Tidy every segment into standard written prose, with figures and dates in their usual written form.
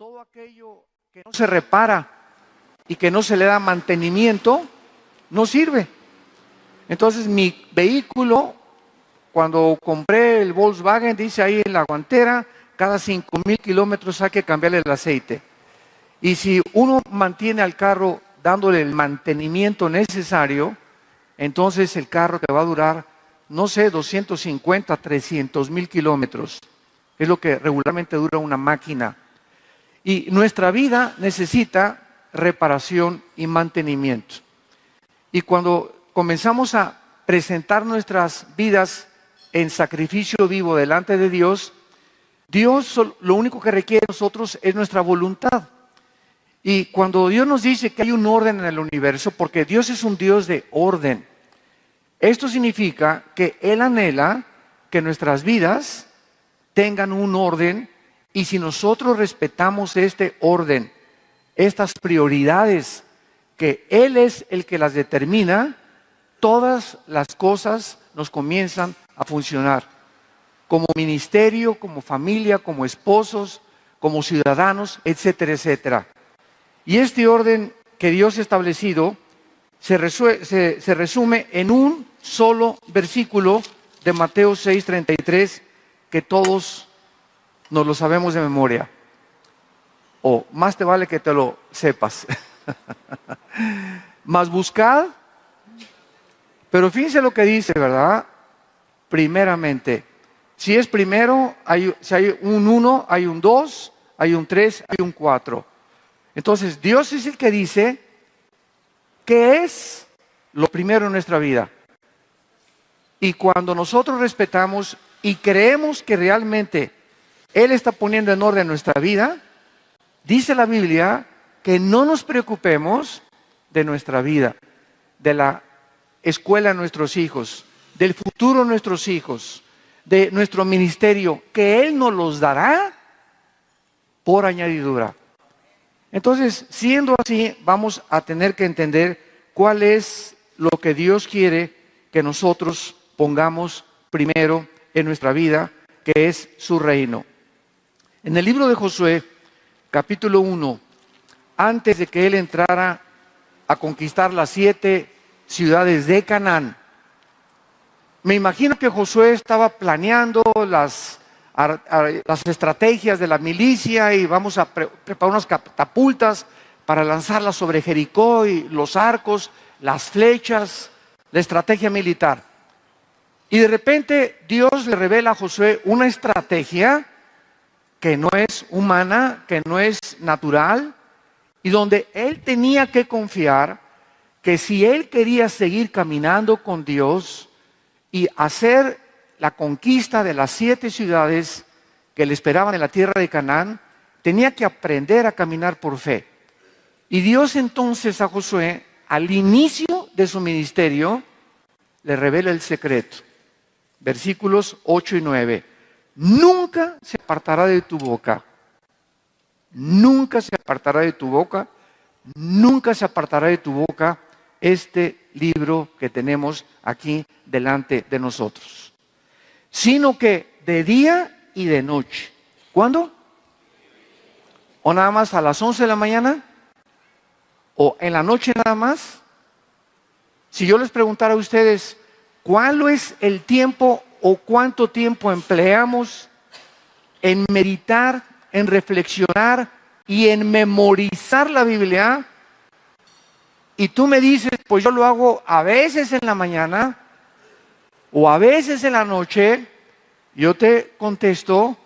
todo aquello que no se repara y que no se le da mantenimiento, no sirve. Entonces mi vehículo, cuando compré el Volkswagen, dice ahí en la guantera, cada 5,000 kilómetros hay que cambiarle el aceite. Y si uno mantiene al carro dándole el mantenimiento necesario, entonces el carro te va a durar, no sé, 250, 300,000 kilómetros. Es lo que regularmente dura una máquina. Y nuestra vida necesita reparación y mantenimiento. Y cuando comenzamos a presentar nuestras vidas en sacrificio vivo delante de Dios, Dios lo único que requiere de nosotros es nuestra voluntad. Y cuando Dios nos dice que hay un orden en el universo, porque Dios es un Dios de orden, esto significa que Él anhela que nuestras vidas tengan un orden, y si nosotros respetamos este orden, estas prioridades, que Él es el que las determina, todas las cosas nos comienzan a funcionar. Como ministerio, como familia, como esposos, como ciudadanos, etcétera, etcétera. Y este orden que Dios ha establecido se resume en un solo versículo de Mateo 6:33, que todos nos lo sabemos de memoria. O más te vale que te lo sepas. Mas buscad, pero fíjense lo que dice, ¿verdad? Primeramente. Si es primero, si hay un 1, hay un 2, hay un 3, hay un 4. Entonces, Dios es el que dice qué es lo primero en nuestra vida. Y cuando nosotros respetamos y creemos que realmente Él está poniendo en orden nuestra vida, dice la Biblia que no nos preocupemos de nuestra vida, de la escuela de nuestros hijos, del futuro de nuestros hijos, de nuestro ministerio, que Él nos los dará por añadidura. Entonces, siendo así, vamos a tener que entender cuál es lo que Dios quiere que nosotros pongamos primero en nuestra vida, que es su reino. En el libro de Josué, capítulo 1, antes de que él entrara a conquistar las 7 ciudades de Canaán, me imagino que Josué estaba planeando las estrategias de la milicia, y vamos a preparar unas catapultas para lanzarlas sobre Jericó, y los arcos, las flechas, la estrategia militar. Y de repente Dios le revela a Josué una estrategia que no es humana, que no es natural, y donde él tenía que confiar que si él quería seguir caminando con Dios y hacer la conquista de las 7 ciudades que le esperaban en la tierra de Canaán, tenía que aprender a caminar por fe. Y Dios entonces a Josué, al inicio de su ministerio, le revela el secreto. Versículos 8 y 9. Nunca se apartará de tu boca. Nunca se apartará de tu boca. Nunca se apartará de tu boca este libro que tenemos aquí delante de nosotros. Sino que de día y de noche. ¿Cuándo? ¿O nada más a las 11 de la mañana? ¿O en la noche nada más? Si yo les preguntara a ustedes, ¿cuál es el tiempo o cuánto tiempo empleamos en meditar, en reflexionar y en memorizar la Biblia? Y tú me dices, pues yo lo hago a veces en la mañana o a veces en la noche. Yo te contesto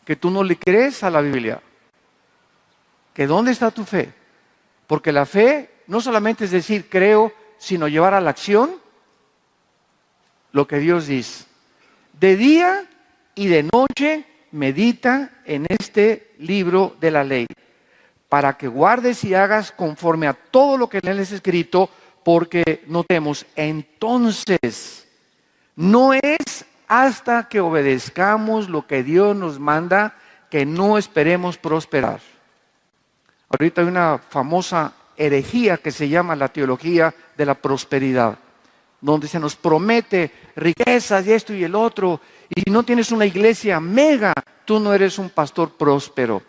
que tú no le crees a la Biblia. ¿Que dónde está tu fe? Porque la fe no solamente es decir creo, sino llevar a la acción lo que Dios dice. De día y de noche medita en este libro de la ley, para que guardes y hagas conforme a todo lo que en él es escrito, porque notemos, entonces no es hasta que obedezcamos lo que Dios nos manda que no esperemos prosperar. Ahorita hay una famosa herejía que se llama la teología de la prosperidad, donde se nos promete riquezas y esto y el otro, y si no tienes una iglesia mega, tú no eres un pastor próspero.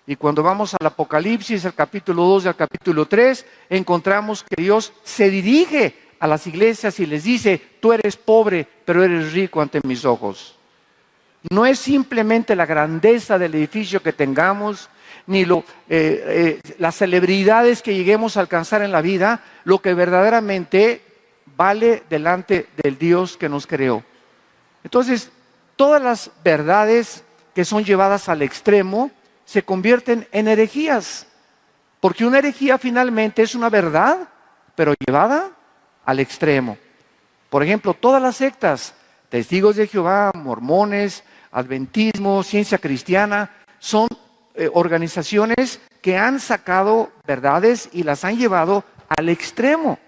Y cuando vamos al Apocalipsis, al capítulo 2 y al capítulo 3, encontramos que Dios se dirige a las iglesias y les dice: tú eres pobre, pero eres rico ante mis ojos. No es simplemente la grandeza del edificio que tengamos, ni las celebridades que lleguemos a alcanzar en la vida, lo que verdaderamente vale delante del Dios que nos creó. Entonces, todas las verdades que son llevadas al extremo se convierten en herejías, porque una herejía finalmente es una verdad, pero llevada al extremo. Por ejemplo, todas las sectas, Testigos de Jehová, mormones, adventismo, ciencia cristiana, son organizaciones que han sacado verdades y las han llevado al extremo.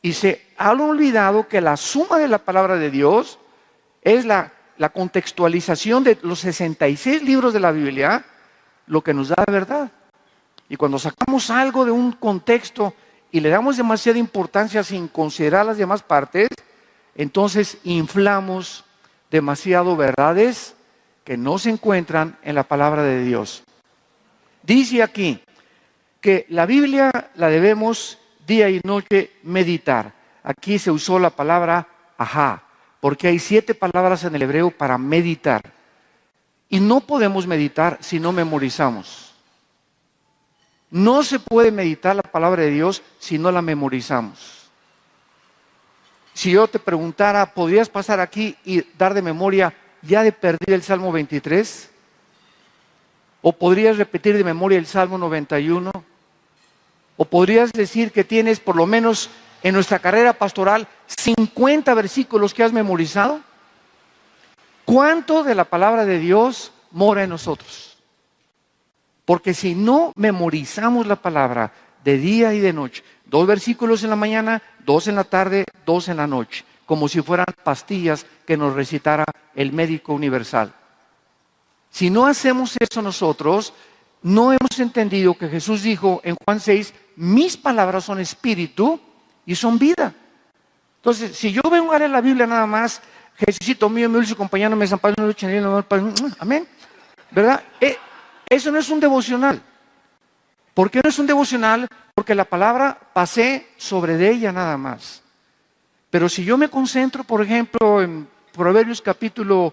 Y se han olvidado que la suma de la palabra de Dios es la contextualización de los 66 libros de la Biblia, lo que nos da la verdad. Y cuando sacamos algo de un contexto y le damos demasiada importancia sin considerar las demás partes, entonces inflamos demasiado verdades que no se encuentran en la palabra de Dios. Dice aquí que la Biblia la debemos día y noche meditar. Aquí se usó la palabra ajá, porque hay 7 palabras en el hebreo para meditar. Y no podemos meditar si no memorizamos. No se puede meditar la palabra de Dios si no la memorizamos. Si yo te preguntara, ¿podrías pasar aquí y dar de memoria ya de perdida el Salmo 23? ¿O podrías repetir de memoria el Salmo 91? ¿O podrías decir que tienes por lo menos en nuestra carrera pastoral 50 versículos que has memorizado? ¿Cuánto de la palabra de Dios mora en nosotros? Porque si no memorizamos la palabra de día y de noche, 2 versículos en la mañana, 2 en la tarde, 2 en la noche, como si fueran pastillas que nos recitara el médico universal. Si no hacemos eso nosotros, no hemos entendido que Jesús dijo en Juan 6, mis palabras son espíritu y son vida. Entonces, si yo vengo a leer la Biblia nada más, Jesucito mío, mi dulce compañero, me desamparo en la lucha, amén, ¿verdad? Eso no es un devocional. ¿Por qué no es un devocional? Porque la palabra pasé sobre de ella nada más. Pero si yo me concentro, por ejemplo, en Proverbios capítulo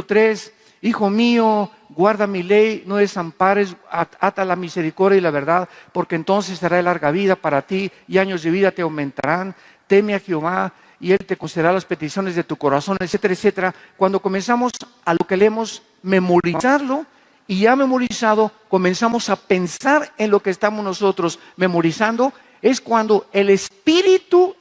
3, hijo mío, guarda mi ley, no desampares, ata la misericordia y la verdad, porque entonces será de larga vida para ti y años de vida te aumentarán. Teme a Jehová y Él te concederá las peticiones de tu corazón, etcétera, etcétera. Cuando comenzamos a lo que leemos, memorizarlo, y ya memorizado, comenzamos a pensar en lo que estamos nosotros memorizando, es cuando el Espíritu,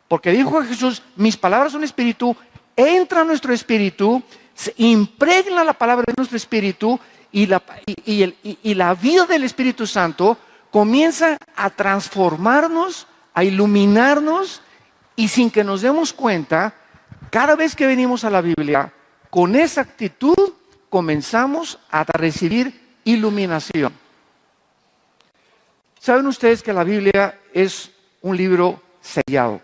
porque dijo Jesús, mis palabras son espíritu, entra a nuestro espíritu, se impregna la palabra de nuestro espíritu y la vida del Espíritu Santo comienza a transformarnos, a iluminarnos, y sin que nos demos cuenta, cada vez que venimos a la Biblia, con esa actitud comenzamos a recibir iluminación. ¿Saben ustedes que la Biblia es un libro sellado?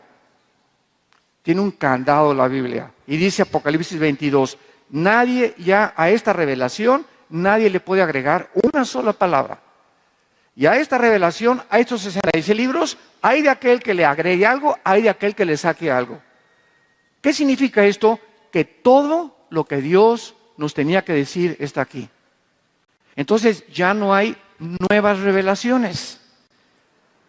Tiene un candado la Biblia. Y dice Apocalipsis 22, nadie ya a esta revelación, nadie le puede agregar una sola palabra. Y a esta revelación, a estos 66 libros, hay de aquel que le agregue algo, hay de aquel que le saque algo. ¿Qué significa esto? Que todo lo que Dios nos tenía que decir está aquí. Entonces ya no hay nuevas revelaciones.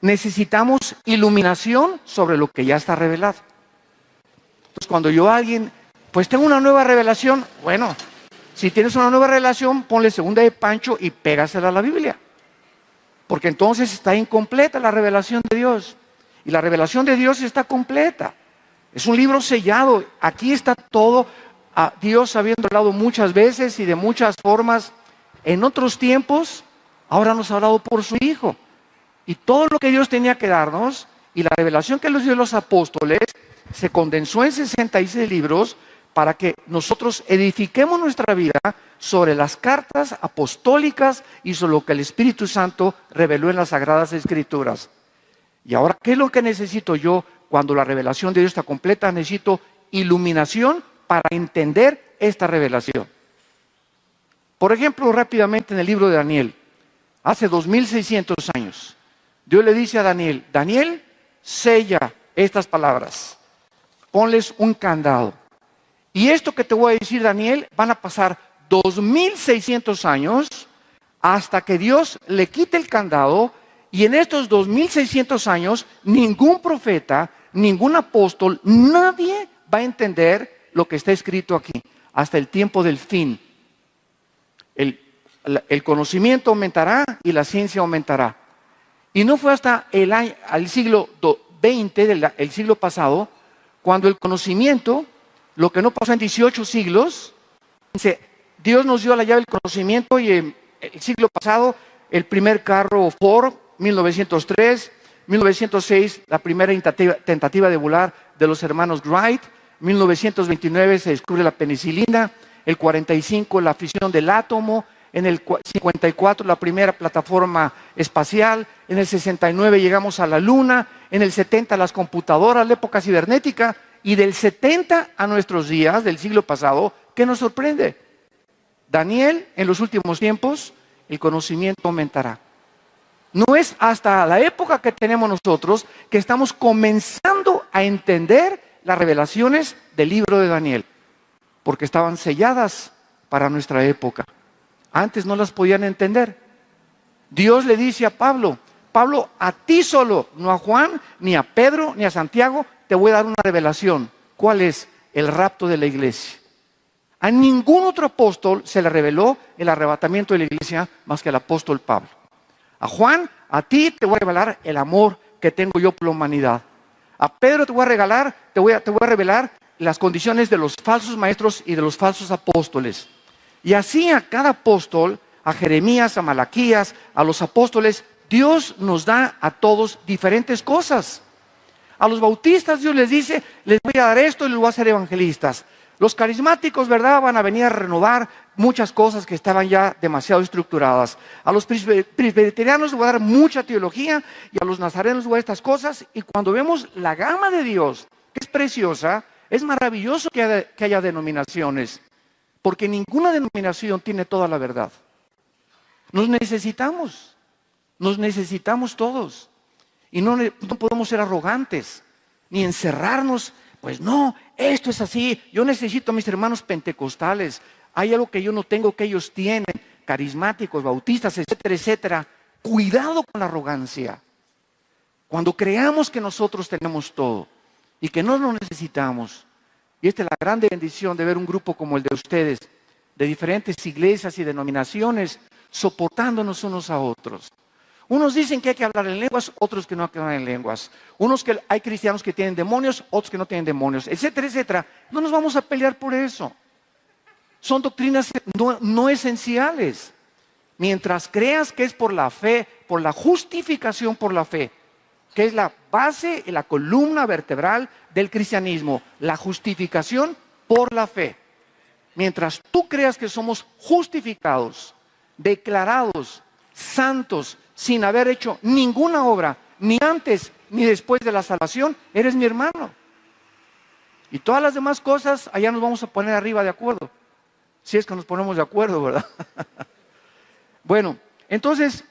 Necesitamos iluminación sobre lo que ya está revelado. Entonces cuando yo a alguien, pues tengo una nueva revelación, bueno, si tienes una nueva revelación, ponle segunda de Pancho y pégasela a la Biblia. Porque entonces está incompleta la revelación de Dios. Y la revelación de Dios está completa. Es un libro sellado. Aquí está todo. Dios habiendo hablado muchas veces y de muchas formas en otros tiempos, ahora nos ha hablado por su Hijo. Y todo lo que Dios tenía que darnos y la revelación que nos dio los apóstoles se condensó en 66 libros para que nosotros edifiquemos nuestra vida sobre las cartas apostólicas y sobre lo que el Espíritu Santo reveló en las Sagradas Escrituras. Y ahora, ¿qué es lo que necesito yo cuando la revelación de Dios está completa? Necesito iluminación para entender esta revelación. Por ejemplo, rápidamente en el libro de Daniel, hace 2600 años, Dios le dice a Daniel, Daniel, sella estas palabras, ponles un candado. Y esto que te voy a decir, Daniel, van a pasar 2600 años hasta que Dios le quite el candado, y en estos 2600 años ningún profeta, ningún apóstol, nadie va a entender lo que está escrito aquí, hasta el tiempo del fin. El conocimiento aumentará y la ciencia aumentará. Y no fue hasta el siglo XX, el siglo pasado, cuando el conocimiento, lo que no pasó en 18 siglos, Dios nos dio la llave del conocimiento, y en el siglo pasado el primer carro Ford, 1903, 1906 la primera tentativa de volar de los hermanos Wright, 1929 se descubre la penicilina, el 45 la fisión del átomo, en el 54 la primera plataforma espacial, en el 69 llegamos a la luna, en el 70 las computadoras, la época cibernética, y del 70 a nuestros días, del siglo pasado, ¿qué nos sorprende? Daniel, en los últimos tiempos, el conocimiento aumentará. No es hasta la época que tenemos nosotros que estamos comenzando a entender las revelaciones del libro de Daniel, porque estaban selladas para nuestra época. Antes no las podían entender. Dios le dice a Pablo, Pablo, a ti solo, no a Juan, ni a Pedro, ni a Santiago, te voy a dar una revelación. ¿Cuál es? El rapto de la iglesia. A ningún otro apóstol se le reveló el arrebatamiento de la iglesia más que al apóstol Pablo. A Juan, a ti te voy a revelar el amor que tengo yo por la humanidad. A Pedro te voy a revelar las condiciones de los falsos maestros y de los falsos apóstoles. Y así a cada apóstol, a Jeremías, a Malaquías, a los apóstoles, Dios nos da a todos diferentes cosas. A los bautistas Dios les dice, les voy a dar esto y les voy a hacer evangelistas. Los carismáticos, ¿verdad?, van a venir a renovar muchas cosas que estaban ya demasiado estructuradas. A los presbiterianos les voy a dar mucha teología, y a los nazarenos les voy a dar estas cosas. Y cuando vemos la gama de Dios, que es preciosa, es maravilloso que haya denominaciones, porque ninguna denominación tiene toda la verdad. Nos necesitamos todos. Y no podemos ser arrogantes, ni encerrarnos. Pues no, esto es así, yo necesito a mis hermanos pentecostales, hay algo que yo no tengo que ellos tienen, carismáticos, bautistas, etcétera, etcétera. Cuidado con la arrogancia. Cuando creamos que nosotros tenemos todo y que no lo necesitamos, y esta es la grande bendición de ver un grupo como el de ustedes, de diferentes iglesias y denominaciones, soportándonos unos a otros. Unos dicen que hay que hablar en lenguas, otros que no hay que hablar en lenguas. Que hay cristianos que tienen demonios, otros que no tienen demonios, etcétera, etcétera. No nos vamos a pelear por eso. Son doctrinas no esenciales. Mientras creas que es por la fe, por la justificación por la fe, que es la base y la columna vertebral del cristianismo, la justificación por la fe. Mientras tú creas que somos justificados, declarados, santos, sin haber hecho ninguna obra, ni antes ni después de la salvación, eres mi hermano. Y todas las demás cosas, allá nos vamos a poner arriba de acuerdo. Si es que nos ponemos de acuerdo, ¿verdad? Bueno, entonces,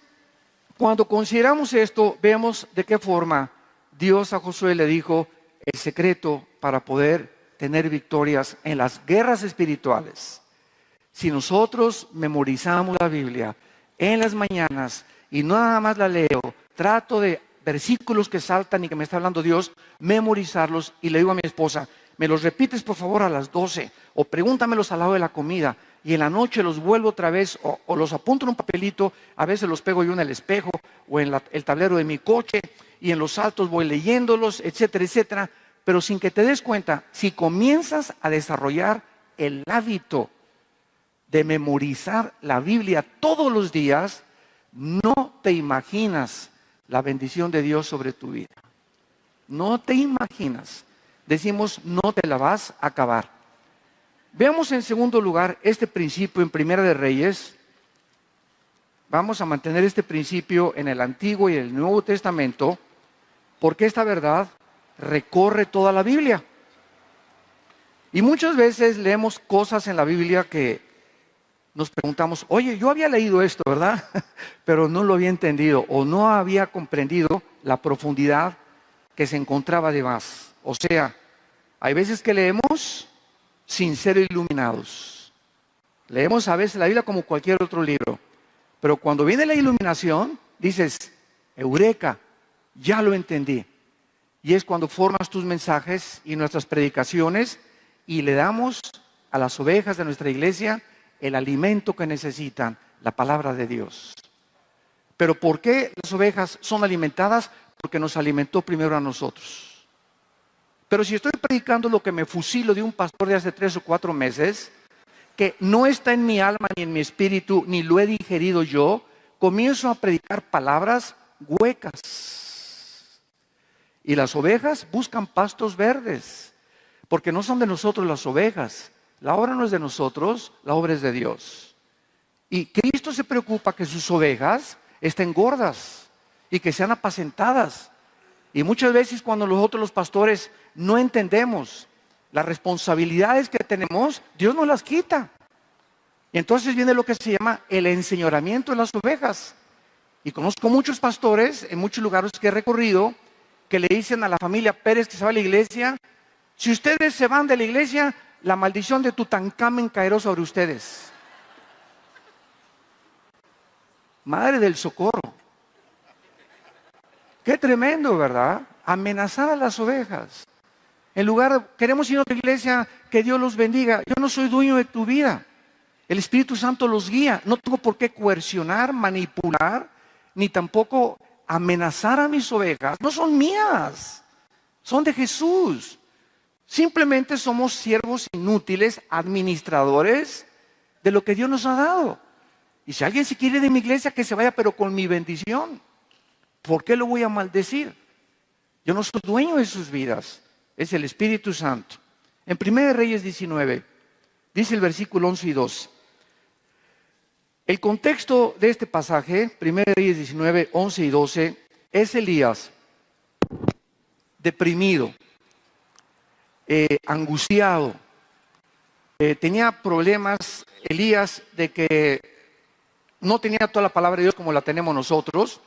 cuando consideramos esto, vemos de qué forma Dios a Josué le dijo el secreto para poder tener victorias en las guerras espirituales. Si nosotros memorizamos la Biblia en las mañanas y no nada más la leo, trato de versículos que saltan y que me está hablando Dios, memorizarlos, y le digo a mi esposa, me los repites por favor a las 12, o pregúntamelos al lado de la comida, y en la noche los vuelvo otra vez, o los apunto en un papelito, a veces los pego yo en el espejo, o en el tablero de mi coche, y en los saltos voy leyéndolos, etcétera, etcétera. Pero sin que te des cuenta, si comienzas a desarrollar el hábito de memorizar la Biblia todos los días, no te imaginas la bendición de Dios sobre tu vida. No te imaginas. Decimos, no te la vas a acabar. Veamos en segundo lugar este principio en Primera de Reyes. Vamos a mantener este principio en el Antiguo y el Nuevo Testamento, porque esta verdad recorre toda la Biblia. Y muchas veces leemos cosas en la Biblia que nos preguntamos, oye, yo había leído esto, ¿verdad? Pero no lo había entendido o no había comprendido la profundidad que se encontraba de más. O sea, hay veces que leemos sin ser iluminados. Leemos a veces la Biblia como cualquier otro libro. Pero cuando viene la iluminación, dices, eureka, ya lo entendí. Y es cuando formas tus mensajes y nuestras predicaciones y le damos a las ovejas de nuestra iglesia el alimento que necesitan, la palabra de Dios. Pero ¿por qué las ovejas son alimentadas? Porque nos alimentó primero a nosotros. Pero si estoy predicando lo que me fusilo de un pastor de hace 3 o 4 meses, que no está en mi alma ni en mi espíritu, ni lo he digerido yo, comienzo a predicar palabras huecas. Y las ovejas buscan pastos verdes, porque no son de nosotros las ovejas. La obra no es de nosotros, la obra es de Dios. Y Cristo se preocupa que sus ovejas estén gordas y que sean apacentadas. Y muchas veces cuando nosotros los pastores no entendemos las responsabilidades que tenemos, Dios nos las quita. Y entonces viene lo que se llama el enseñoramiento de las ovejas. Y conozco muchos pastores en muchos lugares que he recorrido que le dicen a la familia Pérez que se va a la iglesia, si ustedes se van de la iglesia, la maldición de Tutankamón caerá sobre ustedes. Madre del socorro. Qué tremendo, ¿verdad? Amenazar a las ovejas. En lugar, queremos ir a otra iglesia, que Dios los bendiga. Yo no soy dueño de tu vida. El Espíritu Santo los guía. No tengo por qué coercionar, manipular, ni tampoco amenazar a mis ovejas. No son mías, son de Jesús. Simplemente somos siervos inútiles, administradores de lo que Dios nos ha dado. Y si alguien se quiere de mi iglesia, que se vaya, pero con mi bendición. ¿Por qué lo voy a maldecir? Yo no soy dueño de sus vidas. Es el Espíritu Santo. En 1 Reyes 19, dice el versículo 11 y 12. El contexto de este pasaje, 1 Reyes 19, 11 y 12, es Elías deprimido, angustiado. Tenía problemas Elías de que no tenía toda la palabra de Dios como la tenemos nosotros,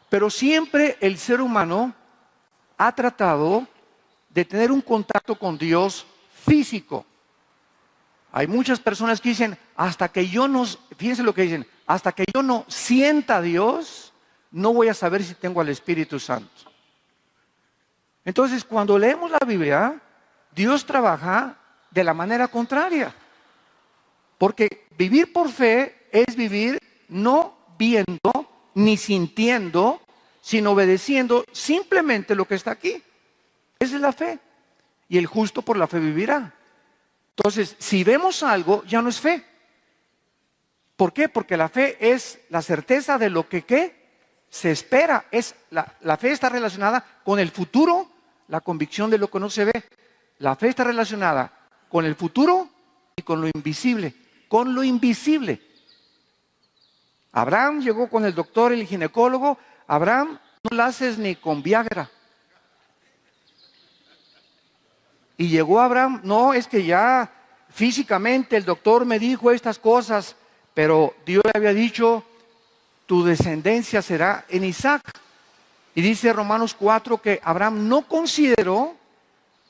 pero siempre el ser humano ha tratado de tener un contacto con Dios físico. Hay muchas personas que dicen, fíjense lo que dicen, hasta que yo no sienta a Dios, no voy a saber si tengo al Espíritu Santo. Entonces, cuando leemos la Biblia, Dios trabaja de la manera contraria. Porque vivir por fe es vivir no viendo ni sintiendo, sino obedeciendo simplemente lo que está aquí. Esa es la fe. Y el justo por la fe vivirá. Entonces, si vemos algo, ya no es fe. ¿Por qué? Porque la fe es la certeza de lo que ¿qué? Se espera. La fe está relacionada con el futuro, la convicción de lo que no se ve. La fe está relacionada con el futuro y con lo invisible. Con lo invisible. Abraham llegó con el doctor, el ginecólogo. Abraham, no la haces ni con Viagra. Y llegó Abraham, no, es que ya físicamente el doctor me dijo estas cosas, pero Dios le había dicho, tu descendencia será en Isaac. Y dice Romanos 4 que Abraham no consideró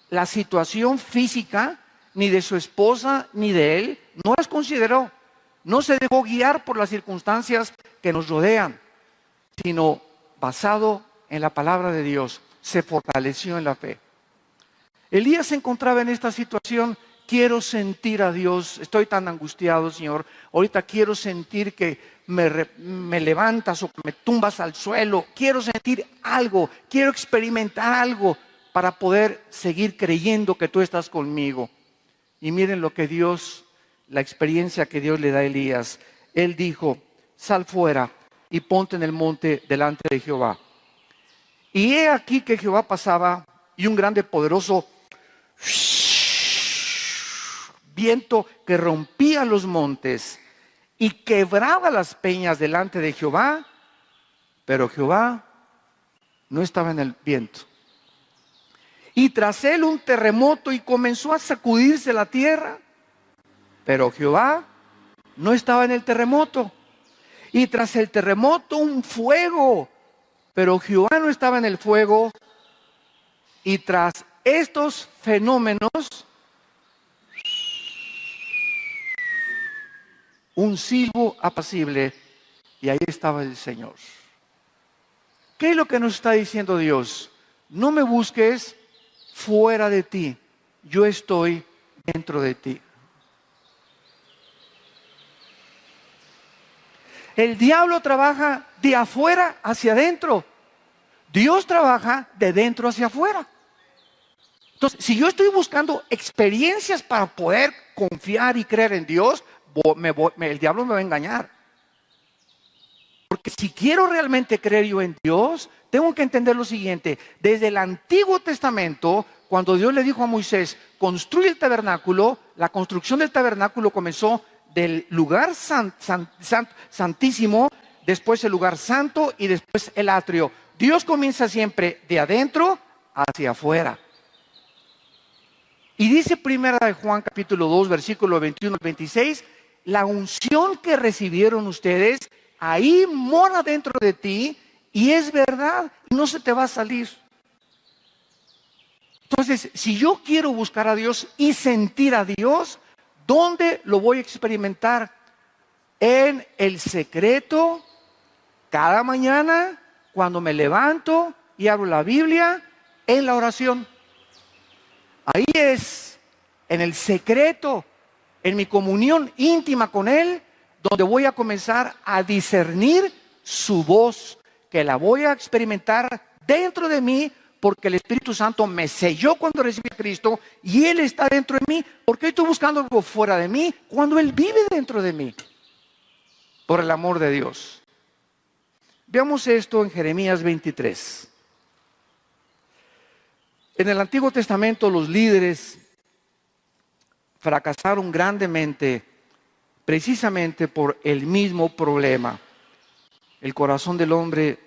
la situación física ni de su esposa ni de él, no las consideró. No se dejó guiar por las circunstancias que nos rodean, sino basado en la palabra de Dios, se fortaleció en la fe. Elías se encontraba en esta situación, quiero sentir a Dios, estoy tan angustiado, Señor, ahorita quiero sentir que me levantas o que me tumbas al suelo, quiero sentir algo, quiero experimentar algo para poder seguir creyendo que tú estás conmigo. Y miren lo que Dios, la experiencia que Dios le da a Elías. Él dijo, sal fuera y ponte en el monte delante de Jehová. Y he aquí que Jehová pasaba y un grande poderoso viento que rompía los montes y quebraba las peñas delante de Jehová, pero Jehová no estaba en el viento. Y tras él un terremoto y comenzó a sacudirse la tierra, pero Jehová no estaba en el terremoto. Y tras el terremoto un fuego, pero Jehová no estaba en el fuego. Y tras estos fenómenos, un silbo apacible, y ahí estaba el Señor. ¿Qué es lo que nos está diciendo Dios? No me busques fuera de ti, yo estoy dentro de ti. El diablo trabaja de afuera hacia adentro. Dios trabaja de dentro hacia afuera. Entonces, si yo estoy buscando experiencias para poder confiar y creer en Dios, el diablo me va a engañar. Porque si quiero realmente creer yo en Dios, tengo que entender lo siguiente. Desde el Antiguo Testamento, cuando Dios le dijo a Moisés, construye el tabernáculo, la construcción del tabernáculo comenzó del lugar santísimo, después el lugar santo y después el atrio. Dios comienza siempre de adentro hacia afuera. Y dice primera de Juan capítulo 2, versículo 21 al 26, la unción que recibieron ustedes, ahí mora dentro de ti y es verdad, y no se te va a salir. Entonces, si yo quiero buscar a Dios y sentir a Dios, ¿dónde lo voy a experimentar? En el secreto, cada mañana, cuando me levanto y abro la Biblia, en la oración. Ahí es, en el secreto, en mi comunión íntima con Él, donde voy a comenzar a discernir su voz, que la voy a experimentar dentro de mí, porque el Espíritu Santo me selló cuando recibí a Cristo y Él está dentro de mí. ¿Por qué estoy buscando algo fuera de mí cuando Él vive dentro de mí? Por el amor de Dios. Veamos esto en Jeremías 23. En el Antiguo Testamento los líderes fracasaron grandemente precisamente por el mismo problema. El corazón del hombre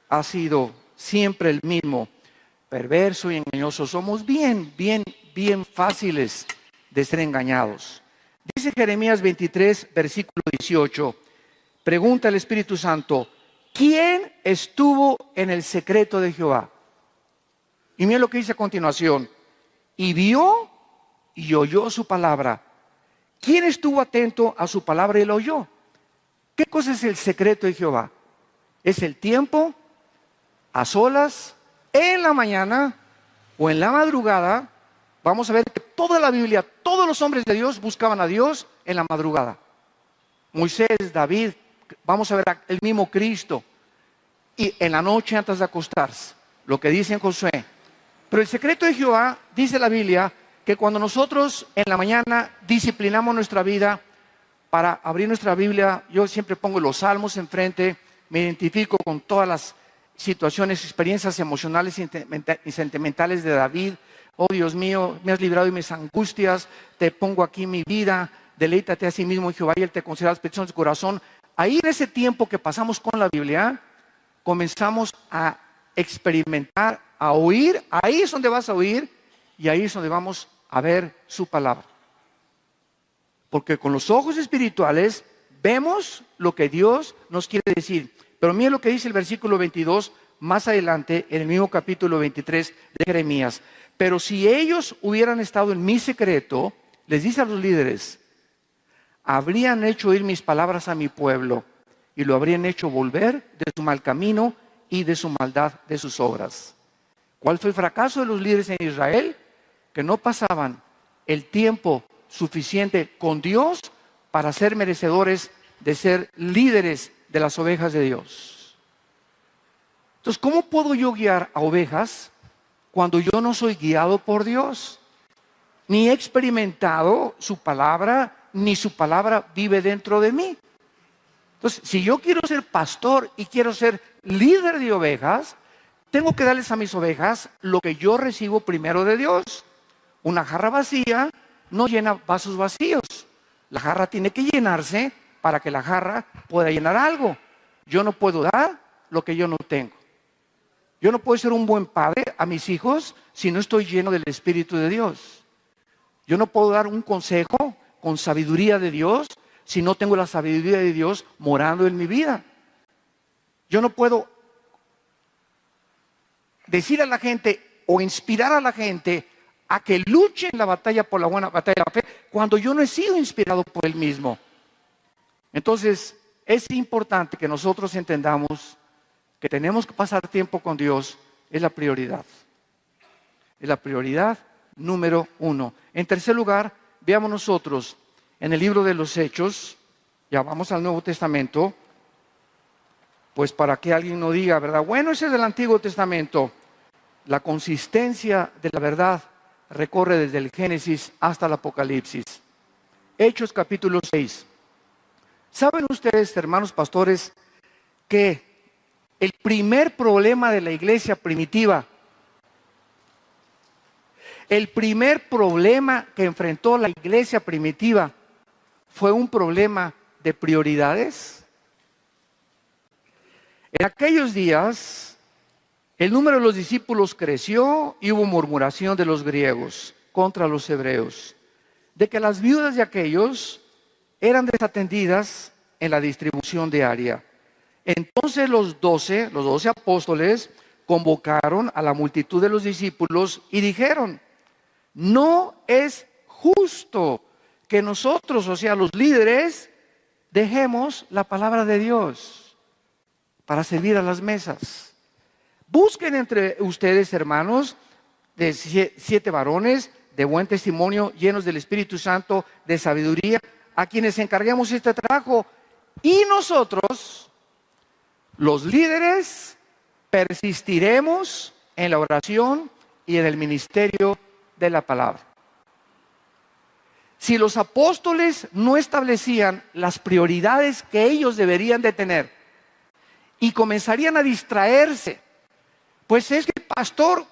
ha sido siempre el mismo, perverso y engañoso. Somos bien fáciles de ser engañados. Dice Jeremías 23, versículo 18, pregunta el Espíritu Santo, ¿quién estuvo en el secreto de Jehová? Y mira lo que dice a continuación, y vio y oyó su palabra. ¿Quién estuvo atento a su palabra y la oyó? ¿Qué cosa es el secreto de Jehová? Es el tiempo a solas, en la mañana o en la madrugada. Vamos a ver que toda la Biblia, todos los hombres de Dios buscaban a Dios en la madrugada. Moisés, David, vamos a ver el mismo Cristo. Y en la noche antes de acostarse, lo que dice en Josué. Pero el secreto de Jehová, dice la Biblia, que cuando nosotros en la mañana disciplinamos nuestra vida para abrir nuestra Biblia, yo siempre pongo los salmos enfrente, me identifico con todas las situaciones, experiencias emocionales y sentimentales de David. Oh Dios mío, me has librado de mis angustias, te pongo aquí mi vida, deleítate a sí mismo en Jehová y Él te concederá las peticiones de tu corazón. Ahí en ese tiempo que pasamos con la Biblia, comenzamos a experimentar, a oír. Ahí es donde vas a oír y ahí es donde vamos a ver su palabra. Porque con los ojos espirituales vemos lo que Dios nos quiere decir. Pero mira lo que dice el versículo 22 más adelante en el mismo capítulo 23 de Jeremías. Pero si ellos hubieran estado en mi secreto, les dice a los líderes, habrían hecho oír mis palabras a mi pueblo y lo habrían hecho volver de su mal camino y de su maldad de sus obras. ¿Cuál fue el fracaso de los líderes en Israel? Que no pasaban el tiempo suficiente con Dios para ser merecedores de ser líderes de las ovejas de Dios. Entonces, ¿cómo puedo yo guiar a ovejas cuando yo no soy guiado por Dios? Ni he experimentado su palabra, ni su palabra vive dentro de mí. Entonces, si yo quiero ser pastor y quiero ser líder de ovejas, tengo que darles a mis ovejas lo que yo recibo primero de Dios. Una jarra vacía no llena vasos vacíos. La jarra tiene que llenarse para que la jarra pueda llenar algo. Yo no puedo dar lo que yo no tengo. Yo no puedo ser un buen padre a mis hijos si no estoy lleno del Espíritu de Dios. Yo no puedo dar un consejo con sabiduría de Dios si no tengo la sabiduría de Dios morando en mi vida? Yo no puedo decir a la gente o inspirar a la gente a que luche en la batalla por la buena batalla de la fe cuando yo no he sido inspirado por Él mismo. Entonces, es importante que nosotros entendamos que tenemos que pasar tiempo con Dios. Es la prioridad. Es la prioridad número 1. En tercer lugar, veamos nosotros en el libro de los Hechos, ya vamos al Nuevo Testamento, pues para que alguien no diga, ¿verdad? Bueno, ese es del Antiguo Testamento. La consistencia de la verdad recorre desde el Génesis hasta el Apocalipsis. Hechos capítulo 6. ¿Saben ustedes, hermanos pastores, que el primer problema de la iglesia primitiva, el primer problema que enfrentó la iglesia primitiva fue un problema de prioridades? En aquellos días, el número de los discípulos creció y hubo murmuración de los griegos contra los hebreos, de que las viudas de aquellos eran desatendidas en la distribución diaria. Entonces los 12 apóstoles convocaron a la multitud de los discípulos y dijeron: no es justo que nosotros, o sea, los líderes, dejemos la palabra de Dios para servir a las mesas. Busquen entre ustedes, hermanos, de 7 varones de buen testimonio, llenos del Espíritu Santo, de sabiduría, a quienes encarguemos este trabajo. Y nosotros, los líderes, persistiremos en la oración y en el ministerio de la palabra. Si los apóstoles no establecían las prioridades que ellos deberían de tener y comenzarían a distraerse, pues es que el pastor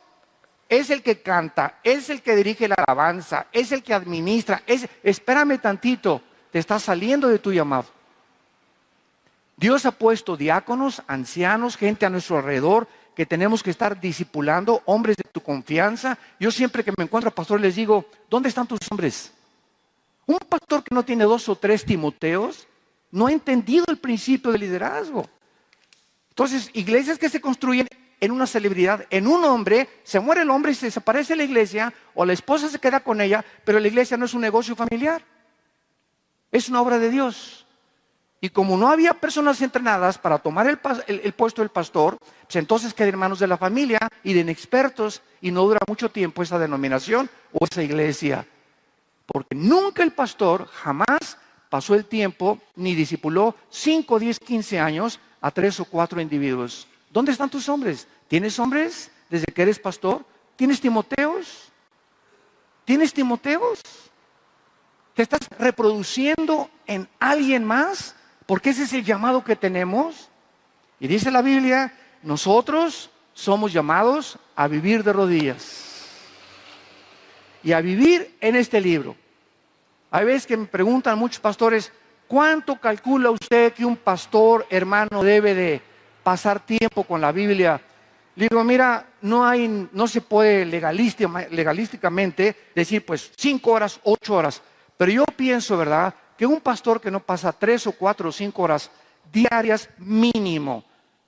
es el que canta, es el que dirige la alabanza, es el que administra, espérame tantito, te estás saliendo de tu llamado. Dios ha puesto diáconos, ancianos, gente a nuestro alrededor que tenemos que estar discipulando, hombres de tu confianza. Yo siempre que me encuentro a pastores les digo, ¿dónde están tus hombres? Un pastor que no tiene 2 o 3 Timoteos no ha entendido el principio del liderazgo. Entonces, iglesias que se construyen en una celebridad, en un hombre, se muere el hombre y se desaparece la iglesia, o la esposa se queda con ella, pero la iglesia no es un negocio familiar, es una obra de Dios. Y como no había personas entrenadas para tomar el puesto del pastor, pues entonces quedan en manos de la familia y de inexpertos, y no dura mucho tiempo esa denominación o esa iglesia. Porque nunca el pastor jamás pasó el tiempo ni discipuló 5, 10, 15 años a 3 o 4 individuos. ¿Dónde están tus hombres? ¿Tienes hombres desde que eres pastor? ¿Tienes Timoteos? ¿Tienes Timoteos? ¿Te estás reproduciendo en alguien más? Porque ese es el llamado que tenemos. Y dice la Biblia, nosotros somos llamados a vivir de rodillas y a vivir en este libro. Hay veces que me preguntan muchos pastores, ¿cuánto calcula usted que un pastor hermano debe de pasar tiempo con la Biblia? Le digo, mira, no se puede legalísticamente decir pues 5 horas, 8 horas. Pero yo pienso, ¿verdad?, que un pastor que no pasa 3 o 4 o 5 horas diarias mínimo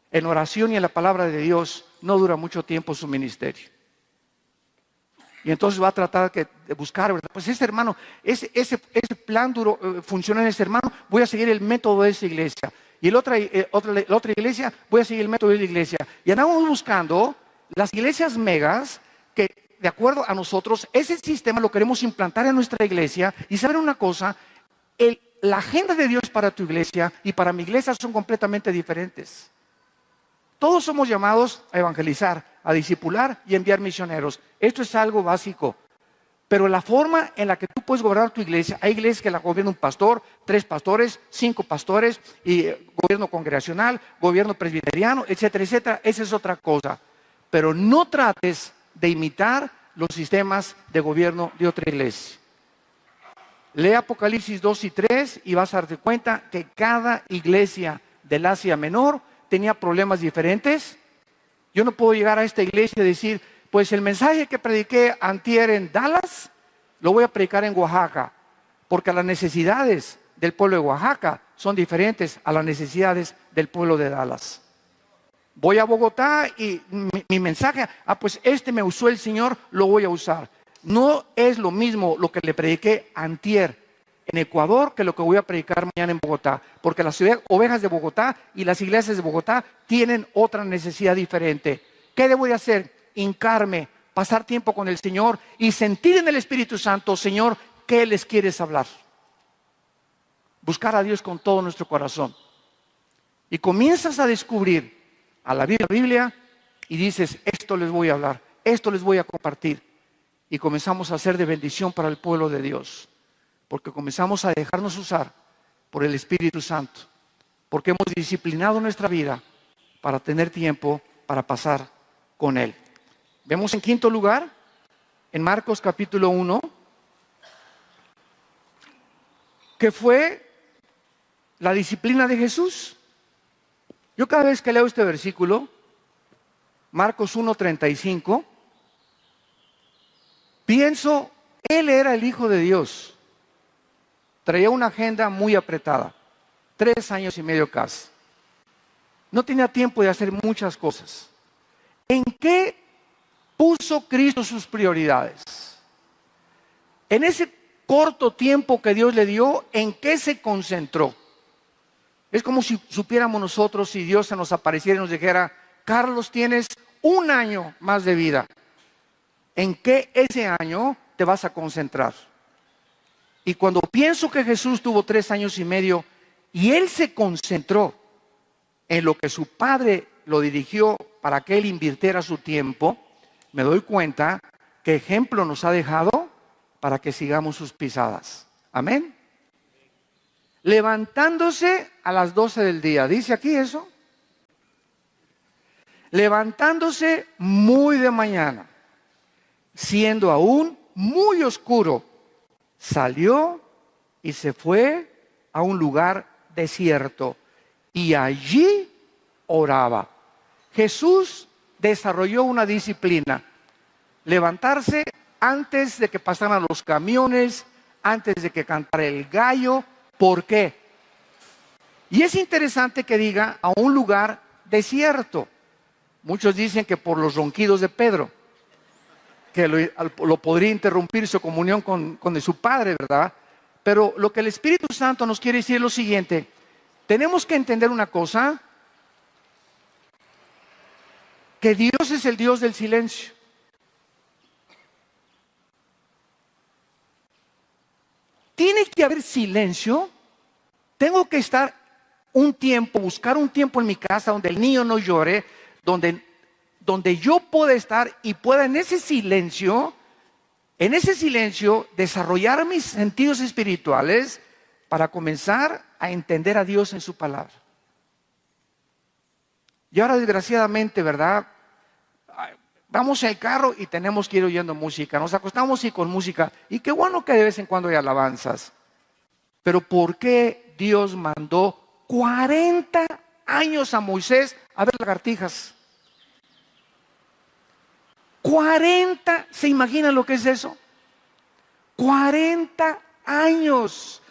en oración y en la palabra de Dios, no dura mucho tiempo su ministerio. Y entonces va a tratar de buscar, ¿verdad? Pues ese hermano, ese plan funciona en ese hermano, voy a seguir el método de esa iglesia. Y la otra iglesia, voy a seguir el método de la iglesia. Y andamos buscando las iglesias megas que, de acuerdo a nosotros, ese sistema lo queremos implantar en nuestra iglesia. Y saben una cosa, la agenda de Dios para tu iglesia y para mi iglesia son completamente diferentes. Todos somos llamados a evangelizar, a discipular y enviar misioneros. Esto es algo básico. Pero la forma en la que tú puedes gobernar tu iglesia, hay iglesias que la gobierna un pastor, 3 pastores, 5 pastores, y gobierno congregacional, gobierno presbiteriano, etcétera, etcétera. Esa es otra cosa. Pero no trates de imitar los sistemas de gobierno de otra iglesia. Lee Apocalipsis 2 y 3 y vas a darte cuenta que cada iglesia del Asia Menor tenía problemas diferentes. Yo no puedo llegar a esta iglesia y decir, pues el mensaje que prediqué antier en Dallas, lo voy a predicar en Oaxaca, porque las necesidades del pueblo de Oaxaca son diferentes a las necesidades del pueblo de Dallas. Voy a Bogotá y mi mensaje, pues este me usó el Señor, lo voy a usar. No es lo mismo lo que le prediqué antier en Ecuador que lo que voy a predicar mañana en Bogotá, porque las ovejas de Bogotá y las iglesias de Bogotá tienen otra necesidad diferente. ¿Qué debo de hacer? Hincarme, pasar tiempo con el Señor y sentir en el Espíritu Santo, Señor, ¿qué les quieres hablar? Buscar a Dios con todo nuestro corazón. Y comienzas a descubrir a la Biblia y dices, esto les voy a hablar, esto les voy a compartir. Y comenzamos a hacer de bendición para el pueblo de Dios. Porque comenzamos a dejarnos usar por el Espíritu Santo. Porque hemos disciplinado nuestra vida para tener tiempo para pasar con Él. Vemos en quinto lugar, en Marcos capítulo 1, que fue la disciplina de Jesús. Yo cada vez que leo este versículo, Marcos 1:35, pienso, Él era el Hijo de Dios. Traía una agenda muy apretada, 3 años y medio casi. No tenía tiempo de hacer muchas cosas. ¿En qué puso Cristo sus prioridades? En ese corto tiempo que Dios le dio, ¿en qué se concentró? Es como si supiéramos nosotros, si Dios se nos apareciera y nos dijera, Carlos, tienes 1 año más de vida. ¿En qué ese año te vas a concentrar? Y cuando pienso que Jesús tuvo 3 años y medio y Él se concentró en lo que su Padre lo dirigió para que Él invirtiera su tiempo, me doy cuenta que ejemplo nos ha dejado para que sigamos sus pisadas. Amén. Levantándose a las 12 del día, ¿dice aquí eso? Levantándose muy de mañana, siendo aún muy oscuro, salió y se fue a un lugar desierto y allí oraba. Jesús desarrolló una disciplina. Levantarse antes de que pasaran los camiones, antes de que cantara el gallo. ¿Por qué? Y es interesante que diga a un lugar desierto. Muchos dicen que por los ronquidos de Pedro, que lo podría interrumpir su comunión con su Padre, ¿verdad? Pero lo que el Espíritu Santo nos quiere decir es lo siguiente. Tenemos que entender una cosa, que Dios es el Dios del silencio. Tiene que haber silencio. Tengo que estar un tiempo, buscar un tiempo en mi casa donde el niño no llore, donde yo pueda estar y pueda en ese silencio desarrollar mis sentidos espirituales para comenzar a entender a Dios en su palabra. Y ahora desgraciadamente, ¿verdad? Vamos al carro y tenemos que ir oyendo música, nos acostamos y con música, y qué bueno que de vez en cuando hay alabanzas. Pero ¿por qué Dios mandó 40 años a Moisés a ver lagartijas? 40, ¿se imaginan lo que es eso? 40 años.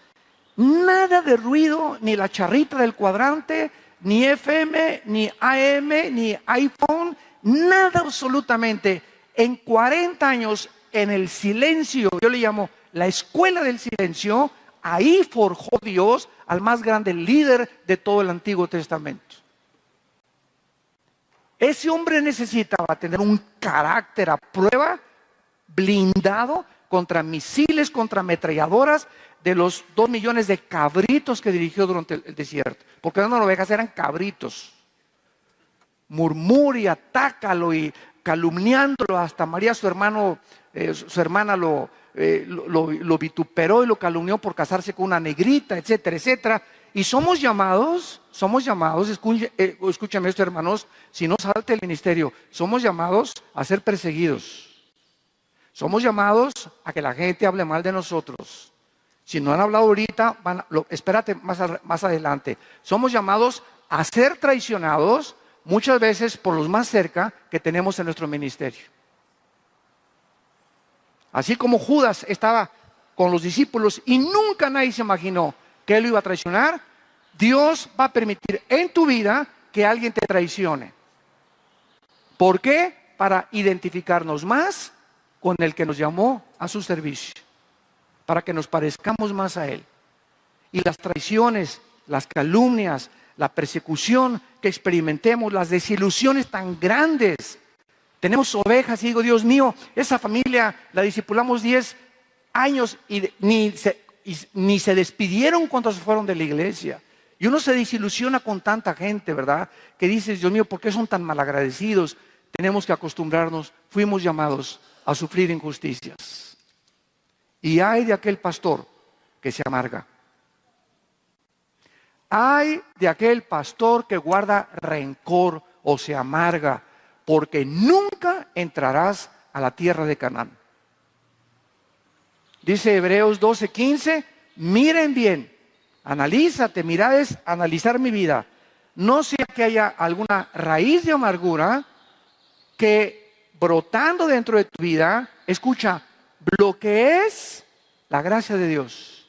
Nada de ruido, ni la charrita del cuadrante, ni FM, ni AM, ni iPhone, nada absolutamente. En 40 años, en el silencio, yo le llamo la escuela del silencio, ahí forjó Dios al más grande líder de todo el Antiguo Testamento. Ese hombre necesitaba tener un carácter a prueba, blindado contra misiles, contra ametralladoras de los 2 millones de cabritos que dirigió durante el desierto. Porque no ovejas, eran cabritos. Murmura y atácalo y calumniándolo. Hasta María, su hermana lo vituperó y lo calumnió por casarse con una negrita, etcétera, etcétera. Y somos llamados, escúchame esto, hermanos, si no salte el ministerio, somos llamados a ser perseguidos. Somos llamados a que la gente hable mal de nosotros. Si no han hablado ahorita, espérate más adelante. Somos llamados a ser traicionados muchas veces por los más cerca que tenemos en nuestro ministerio. Así como Judas estaba con los discípulos y nunca nadie se imaginó que Él lo iba a traicionar, Dios va a permitir en tu vida que alguien te traicione. ¿Por qué? Para identificarnos más con el que nos llamó a su servicio, para que nos parezcamos más a Él. Y las traiciones, las calumnias, la persecución que experimentemos, las desilusiones tan grandes. Tenemos ovejas y digo, Dios mío, esa familia la discipulamos 10 años y ni se despidieron cuando se fueron de la iglesia. Y uno se desilusiona con tanta gente, ¿verdad? Que dices, Dios mío, ¿por qué son tan malagradecidos? Tenemos que acostumbrarnos, fuimos llamados a sufrir injusticias. Y hay de aquel pastor que se amarga. Hay de aquel pastor que guarda rencor o se amarga, porque nunca entrarás a la tierra de Canaán. Dice Hebreos 12:15, miren bien, analízate, mirad es analizar mi vida. No sea que haya alguna raíz de amargura que brotando dentro de tu vida, escucha, bloquees la gracia de Dios.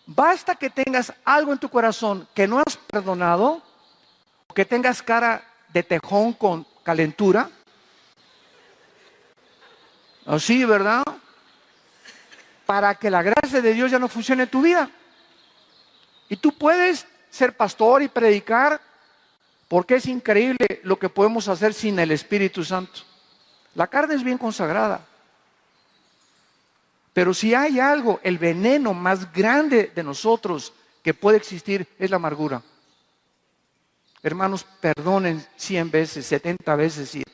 Basta que tengas algo en tu corazón que no has perdonado, o que tengas cara de tejón con calentura. Así, ¿verdad? Para que la gracia de Dios ya no funcione en tu vida. Y tú puedes ser pastor y predicar, porque es increíble lo que podemos hacer sin el Espíritu Santo. La carne es bien consagrada. Pero si hay algo, el veneno más grande de nosotros que puede existir es la amargura. Hermanos, perdonen 100 veces, 70 veces 7.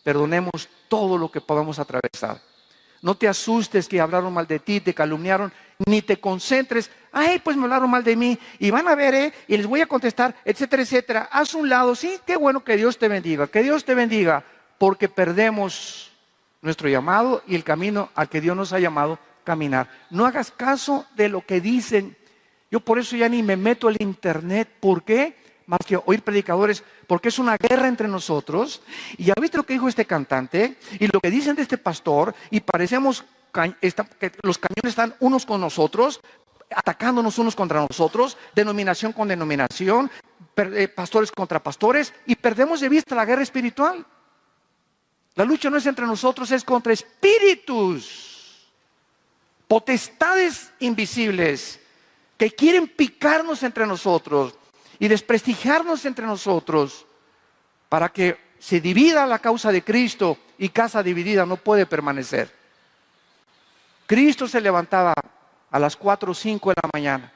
Perdonemos todo lo que podamos atravesar. No te asustes que hablaron mal de ti, te calumniaron, ni te concentres. Ay, pues me hablaron mal de mí y van a ver, y les voy a contestar, etcétera, etcétera. Haz un lado, sí, qué bueno, que Dios te bendiga, porque perdemos nuestro llamado y el camino al que Dios nos ha llamado caminar. No hagas caso de lo que dicen. Yo por eso ya ni me meto al internet. ¿Por qué? Más que oír predicadores, porque es una guerra entre nosotros. Y ya viste lo que dijo este cantante y lo que dicen de este pastor, y parecemos que los cañones están unos con nosotros, atacándonos unos contra nosotros, denominación con denominación, pastores contra pastores, y perdemos de vista la guerra espiritual. La lucha no es entre nosotros, es contra espíritus, potestades invisibles que quieren picarnos entre nosotros y desprestigiarnos entre nosotros para que se divida la causa de Cristo, y casa dividida no puede permanecer. Cristo se levantaba a las 4 o 5 de la mañana.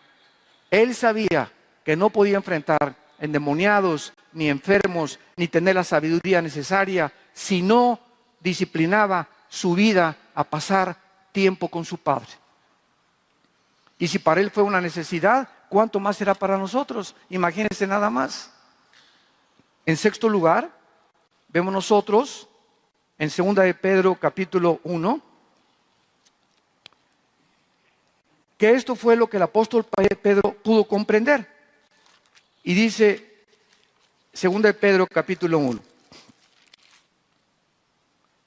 Él sabía que no podía enfrentar endemoniados, ni enfermos, ni tener la sabiduría necesaria, si no disciplinaba su vida a pasar tiempo con su Padre. Y si para Él fue una necesidad, ¿cuánto más será para nosotros? Imagínense nada más. En sexto lugar, vemos nosotros, en 2 de Pedro capítulo 1, que esto fue lo que el apóstol Pedro pudo comprender. Y dice, 2 de Pedro capítulo 1.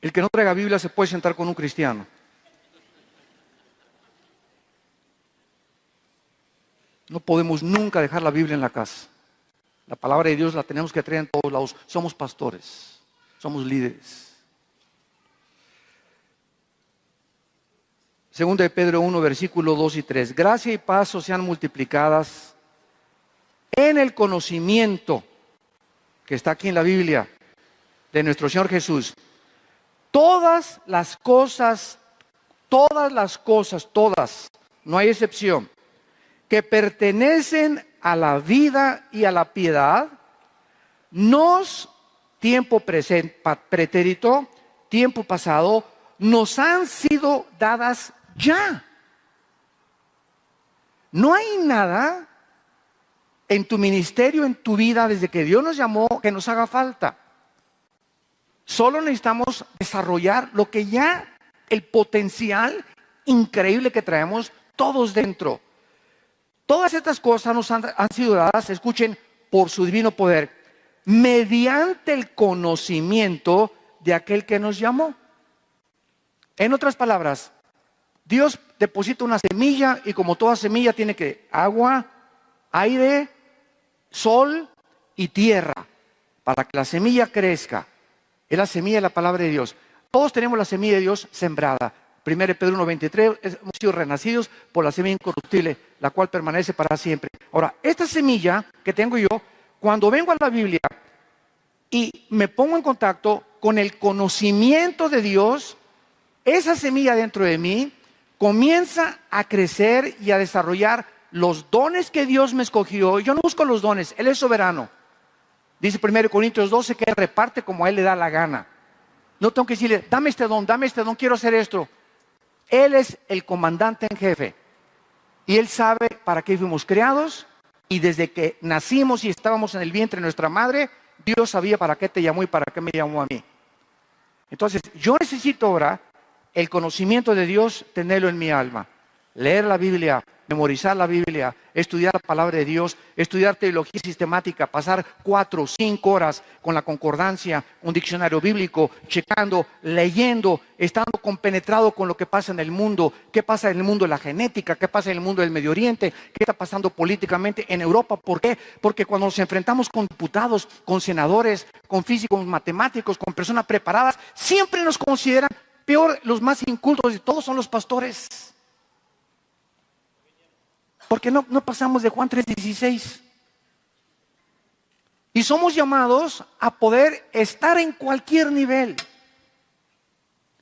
El que no traiga Biblia se puede sentar con un cristiano. No podemos nunca dejar la Biblia en la casa. La palabra de Dios la tenemos que traer en todos lados. Somos pastores, somos líderes. 2 de Pedro 1, versículo 2 y 3. Gracia y paz os sean multiplicadas en el conocimiento, que está aquí en la Biblia, de nuestro Señor Jesús. Todas las cosas, no hay excepción, que pertenecen a la vida y a la piedad, tiempo presente, pretérito, tiempo pasado, nos han sido dadas ya. No hay nada en tu ministerio, en tu vida, desde que Dios nos llamó, que nos haga falta. Solo necesitamos desarrollar lo que ya, el potencial increíble que traemos todos dentro. Todas estas cosas nos han sido dadas, escuchen, por su divino poder, mediante el conocimiento de aquel que nos llamó. En otras palabras, Dios deposita una semilla y como toda semilla tiene que agua, aire, sol y tierra para que la semilla crezca. Es la semilla de la palabra de Dios. Todos tenemos la semilla de Dios sembrada. 1 Pedro 1:23, hemos sido renacidos por la semilla incorruptible, la cual permanece para siempre. Ahora, esta semilla que tengo yo, cuando vengo a la Biblia y me pongo en contacto con el conocimiento de Dios, esa semilla dentro de mí comienza a crecer y a desarrollar los dones que Dios me escogió. Yo no busco los dones, Él es soberano. Dice 1 Corintios 12 que Él reparte como a Él le da la gana. No tengo que decirle, dame este don, quiero hacer esto. Él es el comandante en jefe. Y Él sabe para qué fuimos creados. Y desde que nacimos y estábamos en el vientre de nuestra madre, Dios sabía para qué te llamó y para qué me llamó a mí. Entonces, yo necesito ahora el conocimiento de Dios, tenerlo en mi alma. Leer la Biblia, memorizar la Biblia, estudiar la palabra de Dios, estudiar teología sistemática, pasar 4 o 5 horas con la concordancia, un diccionario bíblico, checando, leyendo, estando compenetrado con lo que pasa en el mundo, qué pasa en el mundo de la genética, qué pasa en el mundo del Medio Oriente, qué está pasando políticamente en Europa. ¿Por qué? Porque cuando nos enfrentamos con diputados, con senadores, con físicos, matemáticos, con personas preparadas, siempre nos consideran peor los más incultos y todos son los pastores. Porque no pasamos de Juan 3:16. Y somos llamados a poder estar en cualquier nivel.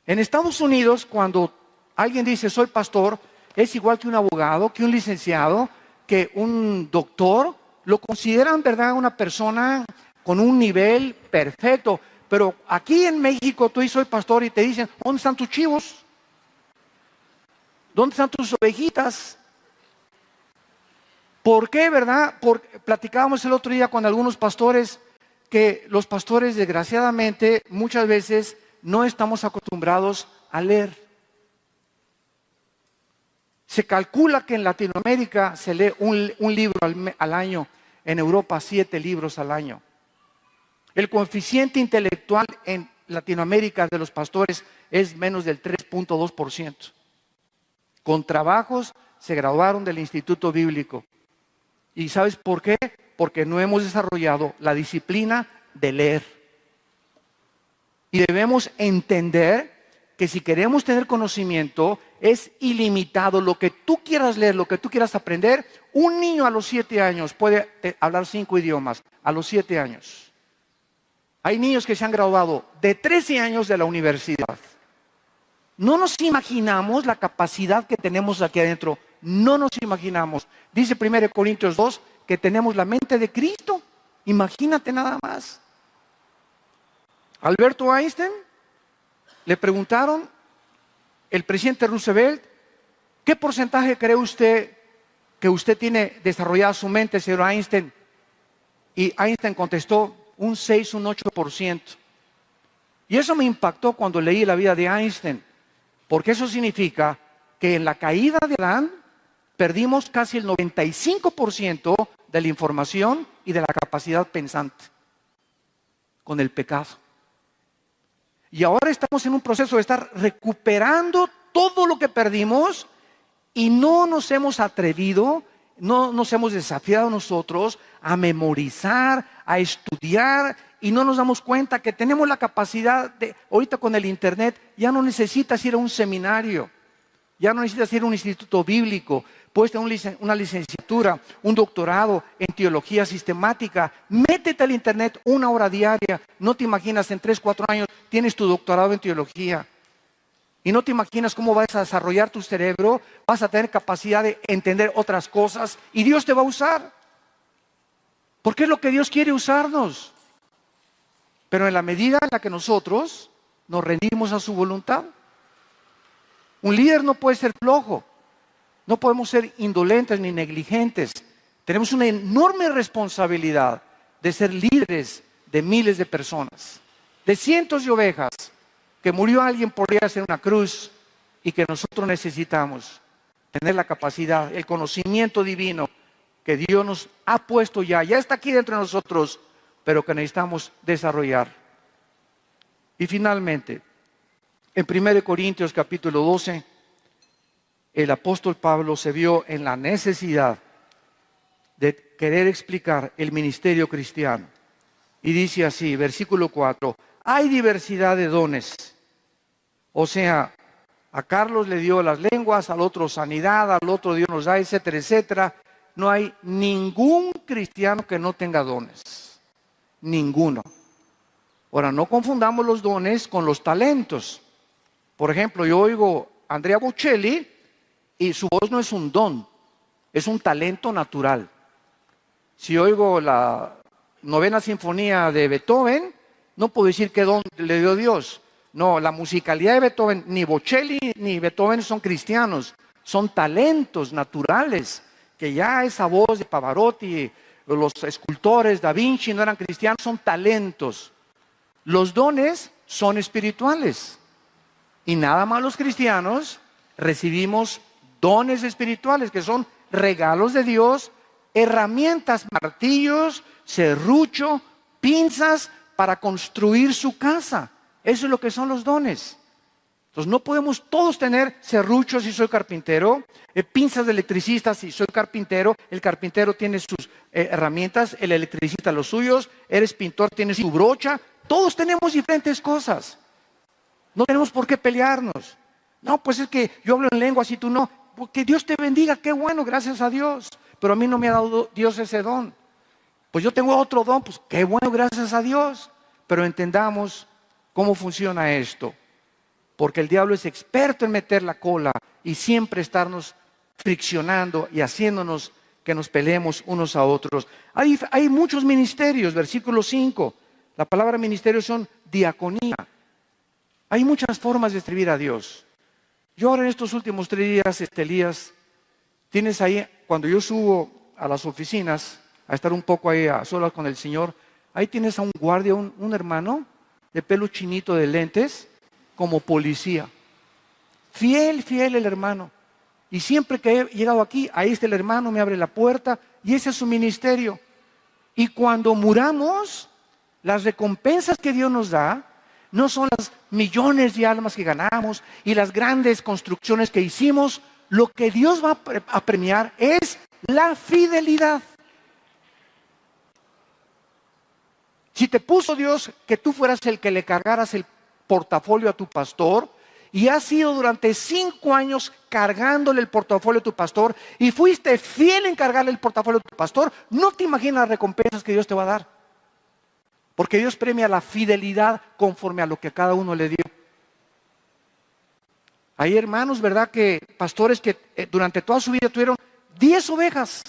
En Estados Unidos, cuando alguien dice soy pastor, es igual que un abogado, que un licenciado, que un doctor. Lo consideran, ¿verdad?, una persona con un nivel perfecto. Pero aquí en México tú dices soy pastor y te dicen, ¿dónde están tus chivos? ¿Dónde están tus ovejitas? ¿Por qué, verdad? Porque platicábamos el otro día con algunos pastores que los pastores, desgraciadamente, muchas veces no estamos acostumbrados a leer. Se calcula que en Latinoamérica se lee un libro al año, en Europa 7 libros al año. El coeficiente intelectual en Latinoamérica de los pastores es menos del 3.2%. Con trabajos se graduaron del Instituto Bíblico. ¿Y sabes por qué? Porque no hemos desarrollado la disciplina de leer. Y debemos entender que si queremos tener conocimiento, es ilimitado lo que tú quieras leer, lo que tú quieras aprender. Un niño a los 7 años puede hablar 5 idiomas, a los 7 años. Hay niños que se han graduado de 13 años de la universidad. No nos imaginamos la capacidad que tenemos aquí adentro. No nos imaginamos. Dice 1 Corintios 2 que tenemos la mente de Cristo. Imagínate nada más. Alberto Einstein, le preguntaron, el presidente Roosevelt, ¿qué porcentaje cree usted que usted tiene desarrollada su mente, señor Einstein? Y Einstein contestó, un 6, un 8%. Y eso me impactó cuando leí la vida de Einstein, porque eso significa que en la caída de Adán perdimos casi el 95% de la información y de la capacidad pensante con el pecado. Y ahora estamos en un proceso de estar recuperando todo lo que perdimos y no nos hemos atrevido, no nos hemos desafiado nosotros a memorizar, a estudiar, y no nos damos cuenta que tenemos la capacidad de, ahorita con el internet, ya no necesitas ir a un seminario, ya no necesitas ir a un instituto bíblico, puedes tener una licenciatura, un doctorado en teología sistemática. Métete al internet 1 hora diaria. No te imaginas en 3, 4 años tienes tu doctorado en teología. Y no te imaginas cómo vas a desarrollar tu cerebro, vas a tener capacidad de entender otras cosas y Dios te va a usar. Porque es lo que Dios quiere usarnos. Pero en la medida en la que nosotros nos rendimos a su voluntad. Un líder no puede ser flojo. No podemos ser indolentes ni negligentes. Tenemos una enorme responsabilidad de ser líderes de miles de personas, de cientos de ovejas, que murió alguien por ellas en una cruz y que nosotros necesitamos tener la capacidad, el conocimiento divino que Dios nos ha puesto ya está aquí dentro de nosotros, pero que necesitamos desarrollar. Y finalmente, en 1 Corintios capítulo 12, el apóstol Pablo se vio en la necesidad de querer explicar el ministerio cristiano. Y dice así, versículo 4, hay diversidad de dones. O sea, a Carlos le dio las lenguas, al otro sanidad, al otro Dios nos da, etcétera, etcétera. No hay ningún cristiano que no tenga dones. Ninguno. Ahora, no confundamos los dones con los talentos. Por ejemplo, yo oigo a Andrea Bocelli y su voz no es un don, es un talento natural. Si oigo la novena sinfonía de Beethoven, no puedo decir qué don le dio Dios. No, la musicalidad de Beethoven, ni Bocelli ni Beethoven son cristianos, son talentos naturales, que ya esa voz de Pavarotti, los escultores, Da Vinci no eran cristianos, son talentos. Los dones son espirituales. Y nada más los cristianos recibimos dones espirituales, que son regalos de Dios, herramientas, martillos, serrucho, pinzas para construir su casa. Eso es lo que son los dones. Entonces no podemos todos tener serruchos si soy carpintero, pinzas de electricista si soy carpintero. El carpintero tiene sus herramientas, el electricista los suyos, eres pintor, tienes su brocha. Todos tenemos diferentes cosas. No tenemos por qué pelearnos. No, pues es que yo hablo en lenguas y tú no. Que Dios te bendiga, qué bueno, gracias a Dios. Pero a mí no me ha dado Dios ese don. Pues yo tengo otro don, pues qué bueno, gracias a Dios. Pero entendamos cómo funciona esto. Porque el diablo es experto en meter la cola y siempre estarnos friccionando y haciéndonos que nos peleemos unos a otros. Hay muchos ministerios, versículo 5. La palabra ministerio son diaconía. Hay muchas formas de servir a Dios. Yo ahora en estos últimos 3 días, Elías, tienes ahí, cuando yo subo a las oficinas, a estar un poco ahí a solas con el Señor, ahí tienes a un guardia, un hermano de pelo chinito de lentes, como policía. Fiel el hermano. Y siempre que he llegado aquí, ahí está el hermano, me abre la puerta, y ese es su ministerio. Y cuando muramos, las recompensas que Dios nos da, no son las millones de almas que ganamos y las grandes construcciones que hicimos. Lo que Dios va a premiar es la fidelidad. Si te puso Dios que tú fueras el que le cargaras el portafolio a tu pastor, y has sido durante 5 años cargándole el portafolio a tu pastor, y fuiste fiel en cargarle el portafolio a tu pastor, no te imaginas las recompensas que Dios te va a dar. Porque Dios premia la fidelidad conforme a lo que cada uno le dio. Hay hermanos, ¿verdad? Que pastores que durante toda su vida tuvieron 10 ovejas.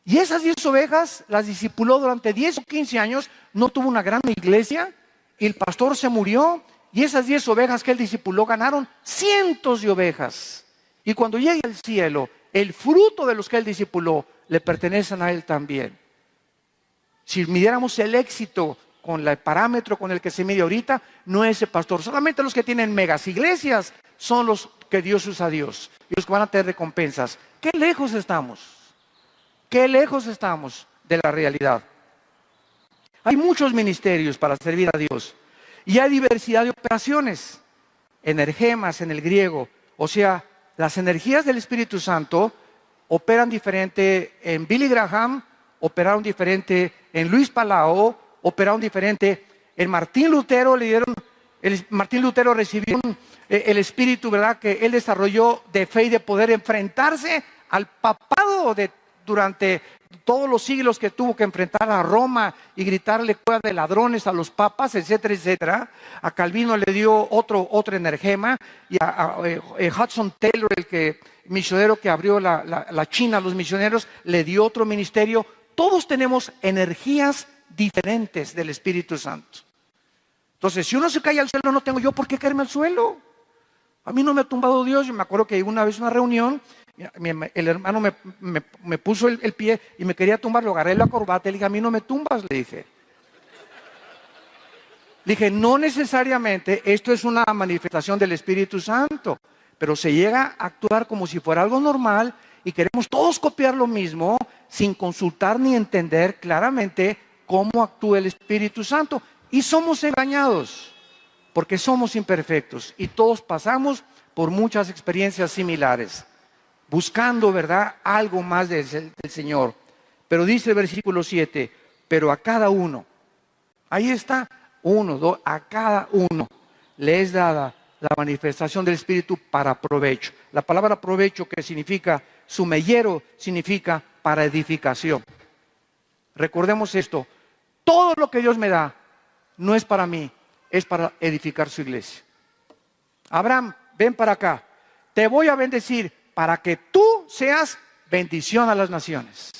Y esas 10 ovejas las discipuló durante 10 o 15 años. No tuvo una gran iglesia. Y el pastor se murió. Y esas 10 ovejas que él discipuló ganaron cientos de ovejas. Y cuando llegue al cielo, el fruto de los que él discipuló le pertenecen a él también. Si midiéramos el éxito con el parámetro con el que se mide ahorita, no es ese pastor. Solamente los que tienen megas iglesias son los que Dios usa a Dios. Y los que van a tener recompensas. ¿Qué lejos estamos? ¿Qué lejos estamos de la realidad? Hay muchos ministerios para servir a Dios. Y hay diversidad de operaciones. Energemas en el griego. O sea, las energías del Espíritu Santo operan diferente en Billy Graham, operaron diferente en Luis Palau, operaron diferente en Martín Lutero. Martín Lutero recibió el espíritu, ¿verdad?, que él desarrolló de fe y de poder enfrentarse al papado durante todos los siglos que tuvo que enfrentar a Roma y gritarle cueva de ladrones a los papas, etcétera, etcétera. A Calvino le dio otro energema, y a Hudson Taylor, misionero que abrió la China a los misioneros, le dio otro ministerio. Todos tenemos energías diferentes del Espíritu Santo. Entonces, si uno se cae al suelo, no tengo yo por qué caerme al suelo. A mí no me ha tumbado Dios. Yo me acuerdo que una vez en una reunión, el hermano me puso el pie y me quería tumbar, lo agarré la corbata y le dije, a mí no me tumbas, le dije. Le dije, no necesariamente esto es una manifestación del Espíritu Santo, pero se llega a actuar como si fuera algo normal y queremos todos copiar lo mismo sin consultar ni entender claramente cómo actúa el Espíritu Santo. Y somos engañados porque somos imperfectos y todos pasamos por muchas experiencias similares, buscando, ¿verdad?, algo más del Señor. Pero dice el versículo 7, pero a cada uno, ahí está, uno, dos, a cada uno le es dada la manifestación del Espíritu para provecho. La palabra provecho, que significa sumellero, significa para edificación. Recordemos esto, todo lo que Dios me da no es para mí, es para edificar su iglesia. Abraham, ven para acá, te voy a bendecir para que tú seas bendición a las naciones.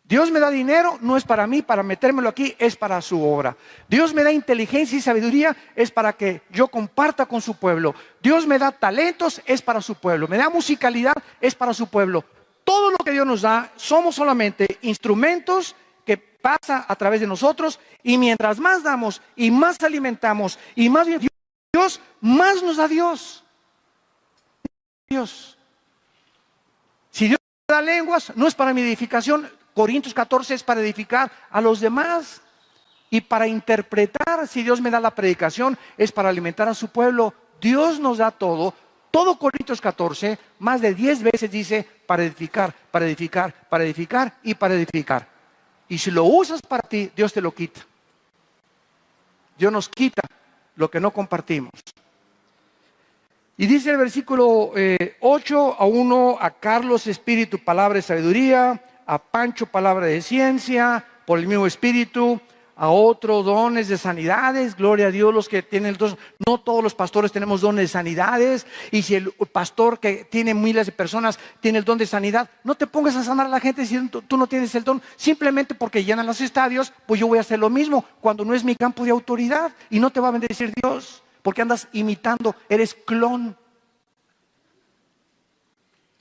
Dios me da dinero, no es para mí, para metérmelo aquí, es para su obra. Dios me da inteligencia y sabiduría, es para que yo comparta con su pueblo. Dios me da talentos, es para su pueblo. Me da musicalidad, es para su pueblo. Todo lo que Dios nos da, somos solamente instrumentos que pasa a través de nosotros, y mientras más damos y más alimentamos y más Dios, más nos da Dios. Si Dios me da lenguas, no es para mi edificación. Corintios 14 es para edificar a los demás. Y para interpretar, si Dios me da la predicación, es para alimentar a su pueblo. Dios nos da todo. Todo Corintios 14, más de 10 veces dice para edificar, para edificar, para edificar y para edificar. Y si lo usas para ti, Dios te lo quita. Dios nos quita lo que no compartimos. Y dice el versículo 8, a uno, a Carlos espíritu, palabra de sabiduría, a Pancho palabra de ciencia, por el mismo espíritu, a otro dones de sanidades, gloria a Dios los que tienen el don. No todos los pastores tenemos dones de sanidades, y si el pastor que tiene miles de personas tiene el don de sanidad, no te pongas a sanar a la gente si tú no tienes el don, simplemente porque llenan los estadios. Pues yo voy a hacer lo mismo cuando no es mi campo de autoridad, y no te va a bendecir Dios, porque andas imitando, eres clon.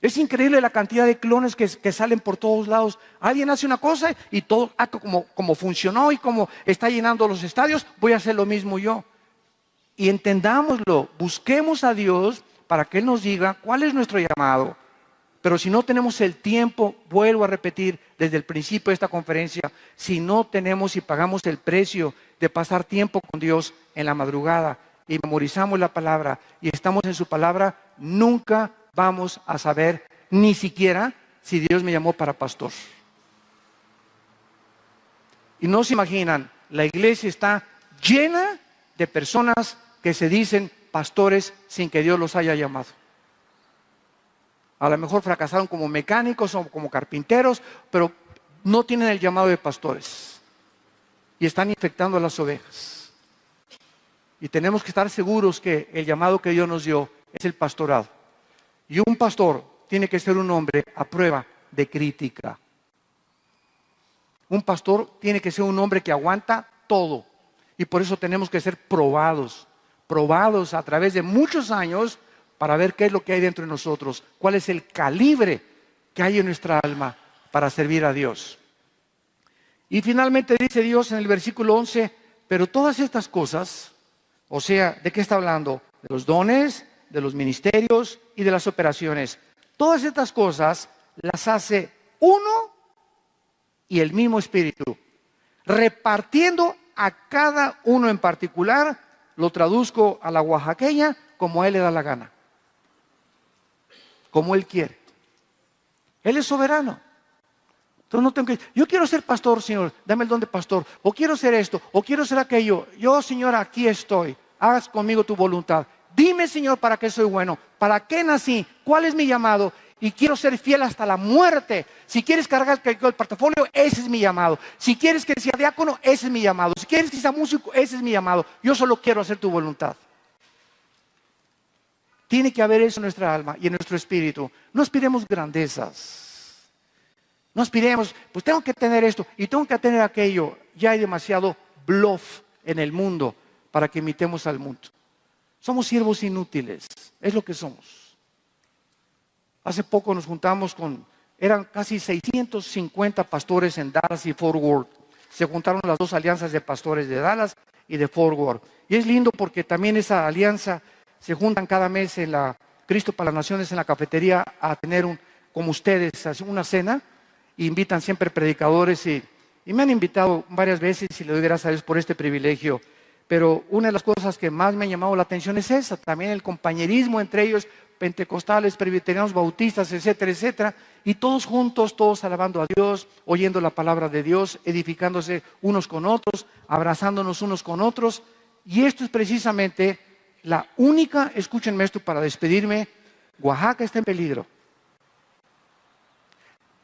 Es increíble la cantidad de clones que salen por todos lados. Alguien hace una cosa y todo como funcionó y como está llenando los estadios, voy a hacer lo mismo yo. Y entendámoslo, busquemos a Dios para que Él nos diga cuál es nuestro llamado. Pero si no tenemos el tiempo, vuelvo a repetir desde el principio de esta conferencia, si no tenemos y pagamos el precio de pasar tiempo con Dios en la madrugada y memorizamos la palabra y estamos en su palabra, nunca vamos a saber ni siquiera si Dios me llamó para pastor. Y no se imaginan, la iglesia está llena de personas que se dicen pastores sin que Dios los haya llamado. A lo mejor fracasaron como mecánicos o como carpinteros, pero no tienen el llamado de pastores y están infectando a las ovejas. Y tenemos que estar seguros que el llamado que Dios nos dio es el pastorado. Y un pastor tiene que ser un hombre a prueba de crítica. Un pastor tiene que ser un hombre que aguanta todo. Y por eso tenemos que ser probados a través de muchos años para ver qué es lo que hay dentro de nosotros, cuál es el calibre que hay en nuestra alma para servir a Dios. Y finalmente dice Dios en el versículo 11, pero todas estas cosas, o sea, ¿de qué está hablando? De los dones, de los ministerios y de las operaciones. Todas estas cosas las hace uno y el mismo Espíritu, repartiendo a cada uno en particular. Lo traduzco a la oaxaqueña, como a Él le da la gana, como Él quiere. Él es soberano. Entonces no tengo que, yo quiero ser pastor, Señor, dame el don de pastor, o quiero ser esto, o quiero ser aquello. Yo, Señor, aquí estoy, haz conmigo tu voluntad. Dime, Señor, ¿para qué soy bueno? ¿Para qué nací? ¿Cuál es mi llamado? Y quiero ser fiel hasta la muerte. Si quieres cargar el portafolio, ese es mi llamado. Si quieres que sea diácono, ese es mi llamado. Si quieres que sea músico, ese es mi llamado. Yo solo quiero hacer tu voluntad. Tiene que haber eso en nuestra alma y en nuestro espíritu. No aspiremos grandezas. No aspiremos, pues tengo que tener esto y tengo que tener aquello. Ya hay demasiado bluff en el mundo para que imitemos al mundo. Somos siervos inútiles, es lo que somos. Hace poco nos juntamos eran casi 650 pastores en Dallas y Fort Worth. Se juntaron las dos alianzas de pastores de Dallas y de Fort Worth. Y es lindo porque también esa alianza se juntan cada mes en la Cristo para las Naciones en la cafetería a tener como ustedes, una cena. Y invitan siempre predicadores y me han invitado varias veces y le doy gracias a Dios por este privilegio. Pero una de las cosas que más me ha llamado la atención es esa, también el compañerismo entre ellos, pentecostales, presbiterianos, bautistas, etcétera, etcétera, y todos juntos, todos alabando a Dios, oyendo la palabra de Dios, edificándose unos con otros, abrazándonos unos con otros. Y esto es precisamente la única, escúchenme esto para despedirme, Oaxaca está en peligro.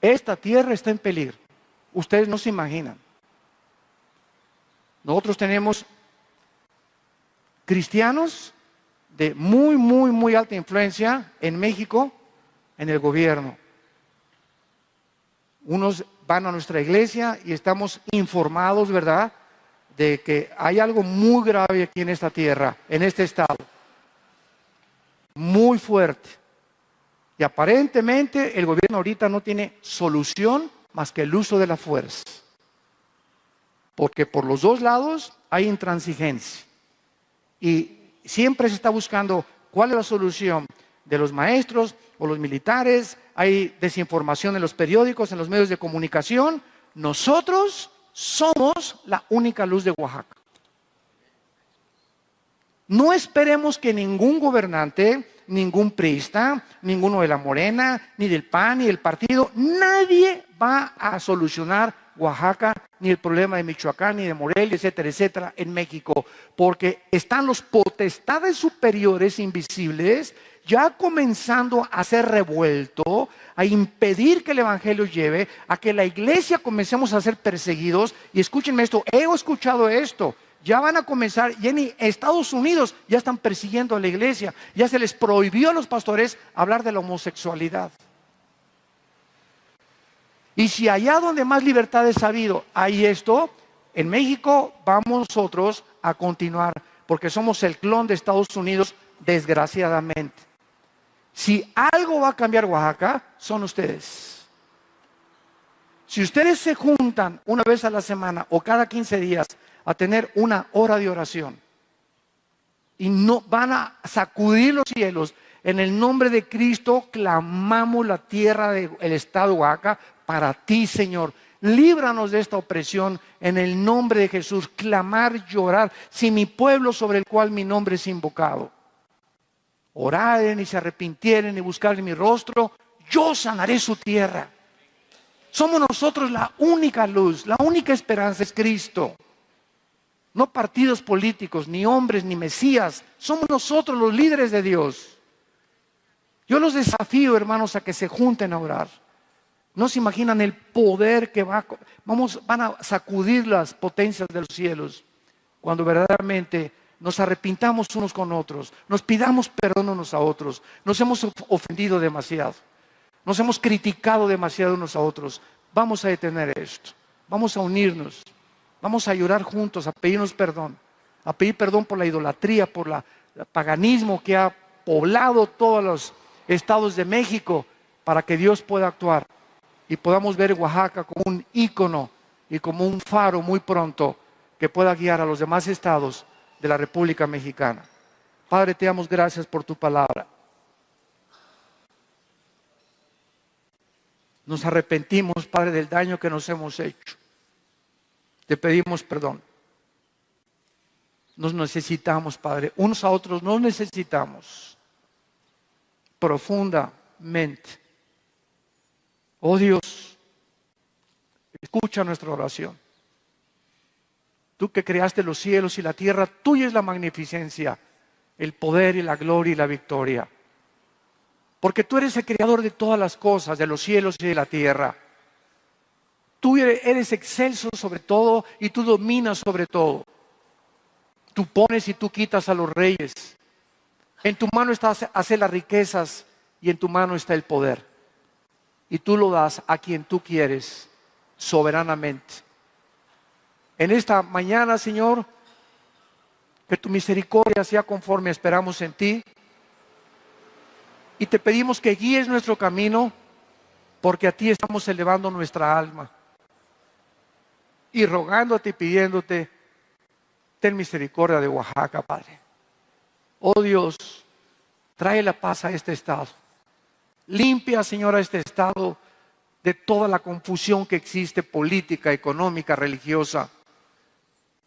Esta tierra está en peligro. Ustedes no se imaginan. Nosotros tenemos cristianos de muy, muy, muy alta influencia en México, en el gobierno. Unos van a nuestra iglesia y estamos informados, ¿verdad?, de que hay algo muy grave aquí en esta tierra, en este estado. Muy fuerte. Y aparentemente el gobierno ahorita no tiene solución más que el uso de la fuerza. Porque por los dos lados hay intransigencia. Y siempre se está buscando cuál es la solución de los maestros o los militares. Hay desinformación en los periódicos, en los medios de comunicación. Nosotros somos la única luz de Oaxaca. No esperemos que ningún gobernante, ningún priista, ninguno de la Morena, ni del PAN, ni del partido, nadie va a solucionar Oaxaca, ni el problema de Michoacán, ni de Morelia, etcétera, etcétera, en México, porque están los potestades superiores invisibles ya comenzando a ser revuelto, a impedir que el evangelio lleve, a que la iglesia comencemos a ser perseguidos. Y escúchenme esto, he escuchado esto, ya van a comenzar, ya en Estados Unidos ya están persiguiendo a la iglesia, ya se les prohibió a los pastores hablar de la homosexualidad. Y si allá donde más libertades ha habido hay esto, en México vamos nosotros a continuar, porque somos el clon de Estados Unidos, desgraciadamente. Si algo va a cambiar Oaxaca, son ustedes. Si ustedes se juntan una vez a la semana o cada 15 días a tener una hora de oración y no van a sacudir los cielos, en el nombre de Cristo clamamos la tierra del estado de Oaxaca para ti, Señor. Líbranos de esta opresión en el nombre de Jesús. Clamar, llorar, si mi pueblo sobre el cual mi nombre es invocado oraren y se arrepintieren y buscaren mi rostro, yo sanaré su tierra. Somos nosotros la única luz, la única esperanza es Cristo. No partidos políticos, ni hombres, ni mesías. Somos nosotros los líderes de Dios. Yo los desafío, hermanos, a que se junten a orar. No se imaginan el poder que van a sacudir las potencias de los cielos cuando verdaderamente nos arrepintamos unos con otros, nos pidamos perdón unos a otros. Nos hemos ofendido demasiado, nos hemos criticado demasiado unos a otros. Vamos a detener esto, vamos a unirnos, vamos a llorar juntos, a pedirnos perdón, a pedir perdón por la idolatría, por el paganismo que ha poblado todos los estados de México, para que Dios pueda actuar y podamos ver Oaxaca como un ícono y como un faro muy pronto que pueda guiar a los demás estados de la República Mexicana. Padre, te damos gracias por tu palabra. Nos arrepentimos, Padre, del daño que nos hemos hecho. Te pedimos perdón. Nos necesitamos, Padre. Unos a otros nos necesitamos profundamente. Oh Dios, escucha nuestra oración. Tú que creaste los cielos y la tierra, tuya es la magnificencia, el poder y la gloria y la victoria. Porque tú eres el creador de todas las cosas, de los cielos y de la tierra. Tú eres excelso sobre todo y tú dominas sobre todo. Tú pones y tú quitas a los reyes. En tu mano está hacer las riquezas y en tu mano está el poder. Y tú lo das a quien tú quieres, soberanamente. En esta mañana, Señor, que tu misericordia sea conforme esperamos en ti. Y te pedimos que guíes nuestro camino, porque a ti estamos elevando nuestra alma. Y rogándote y pidiéndote, ten misericordia de Oaxaca, Padre. Oh Dios, trae la paz a este estado. Limpia, Señor, a este estado de toda la confusión que existe, política, económica, religiosa.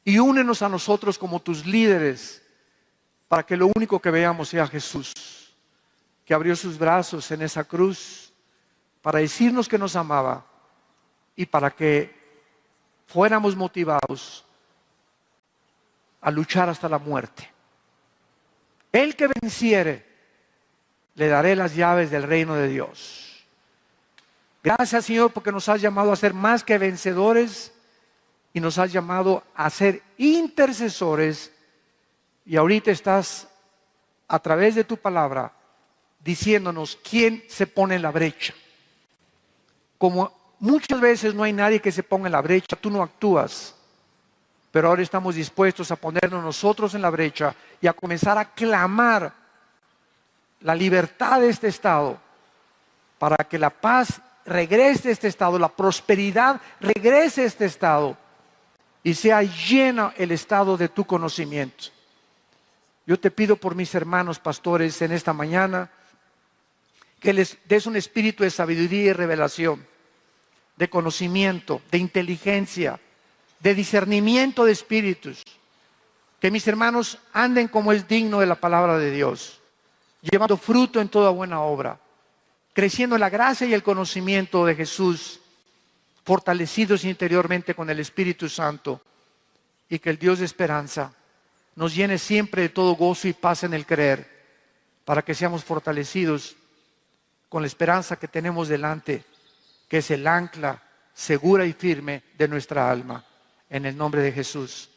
y únenos a nosotros como tus líderes, para que lo único que veamos sea Jesús, que abrió sus brazos en esa cruz para decirnos que nos amaba y para que fuéramos motivados a luchar hasta la muerte. El que venciere, le daré las llaves del reino de Dios. Gracias, Señor, porque nos has llamado a ser más que vencedores y nos has llamado a ser intercesores. Y ahorita estás, a través de tu palabra, diciéndonos quién se pone en la brecha. Como muchas veces no hay nadie que se ponga en la brecha, tú no actúas. Pero ahora estamos dispuestos a ponernos nosotros en la brecha y a comenzar a clamar la libertad de este estado, para que la paz regrese a este estado, la prosperidad regrese a este estado y sea llena el estado de tu conocimiento. Yo te pido por mis hermanos pastores en esta mañana, que les des un espíritu de sabiduría y revelación, de conocimiento, de inteligencia, de discernimiento de espíritus. Que mis hermanos anden como es digno de la palabra de Dios, llevando fruto en toda buena obra, creciendo en la gracia y el conocimiento de Jesús, fortalecidos interiormente con el Espíritu Santo, y que el Dios de esperanza nos llene siempre de todo gozo y paz en el creer, para que seamos fortalecidos con la esperanza que tenemos delante, que es el ancla segura y firme de nuestra alma. En el nombre de Jesús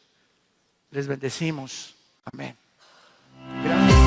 les bendecimos. Amén. Gracias.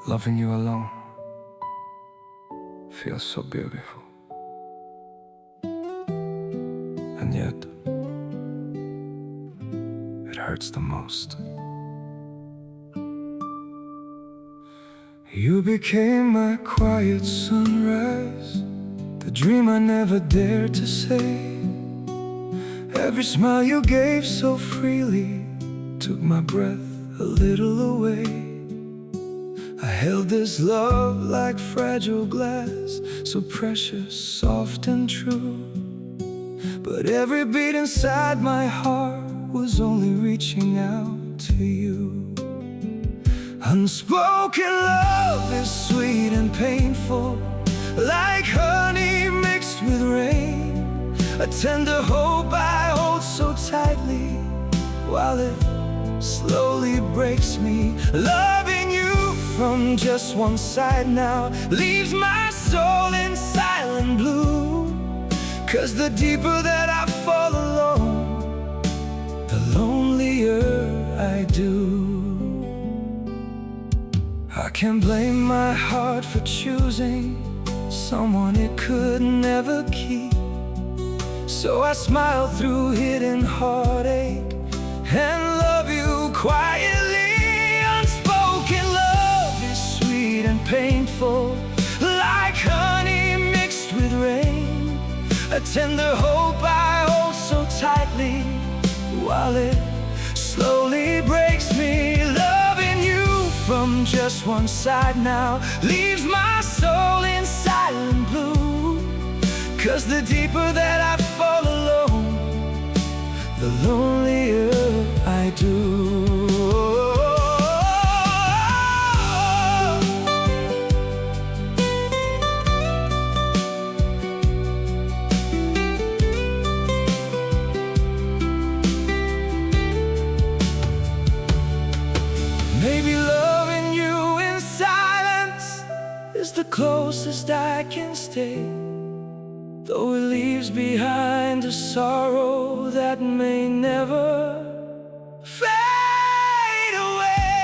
Loving you alone feels so beautiful, and yet it hurts the most. You became my quiet sunrise, the dream I never dared to say. Every smile you gave so freely took my breath a little away. I held this love like fragile glass, so precious, soft and true. But every beat inside my heart was only reaching out to you. Unspoken love is sweet and painful, like honey mixed with rain. A tender hope I hold so tightly, while it slowly breaks me. Loving you from just one side now leaves my soul in silent blue. 'Cause the deeper that I fall alone, the lonelier I do. I can't blame my heart for choosing someone it could never keep. So I smile through hidden heartache and love you quietly. Unspoken love is sweet and painful, like honey mixed with rain. A tender hope I hold so tightly, while it slowly breaks me. Loving you from just one side now leaves my soul in silent blue. 'Cause the deeper that I fall alone, the lonelier I do. Maybe loving you in silence is the closest I can stay, though it leaves behind a sorrow that may never fade away.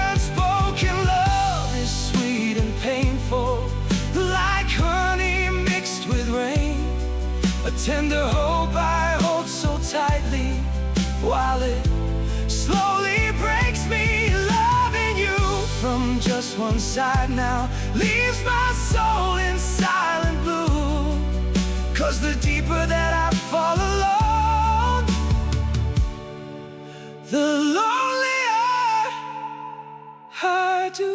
Unspoken love is sweet and painful, like honey mixed with rain. A tender hope I hold so tightly, while it slowly breaks me. Loving you from just one side now leaves my soul in silent blue. 'Cause the deeper that I fall alone, the lonelier I do.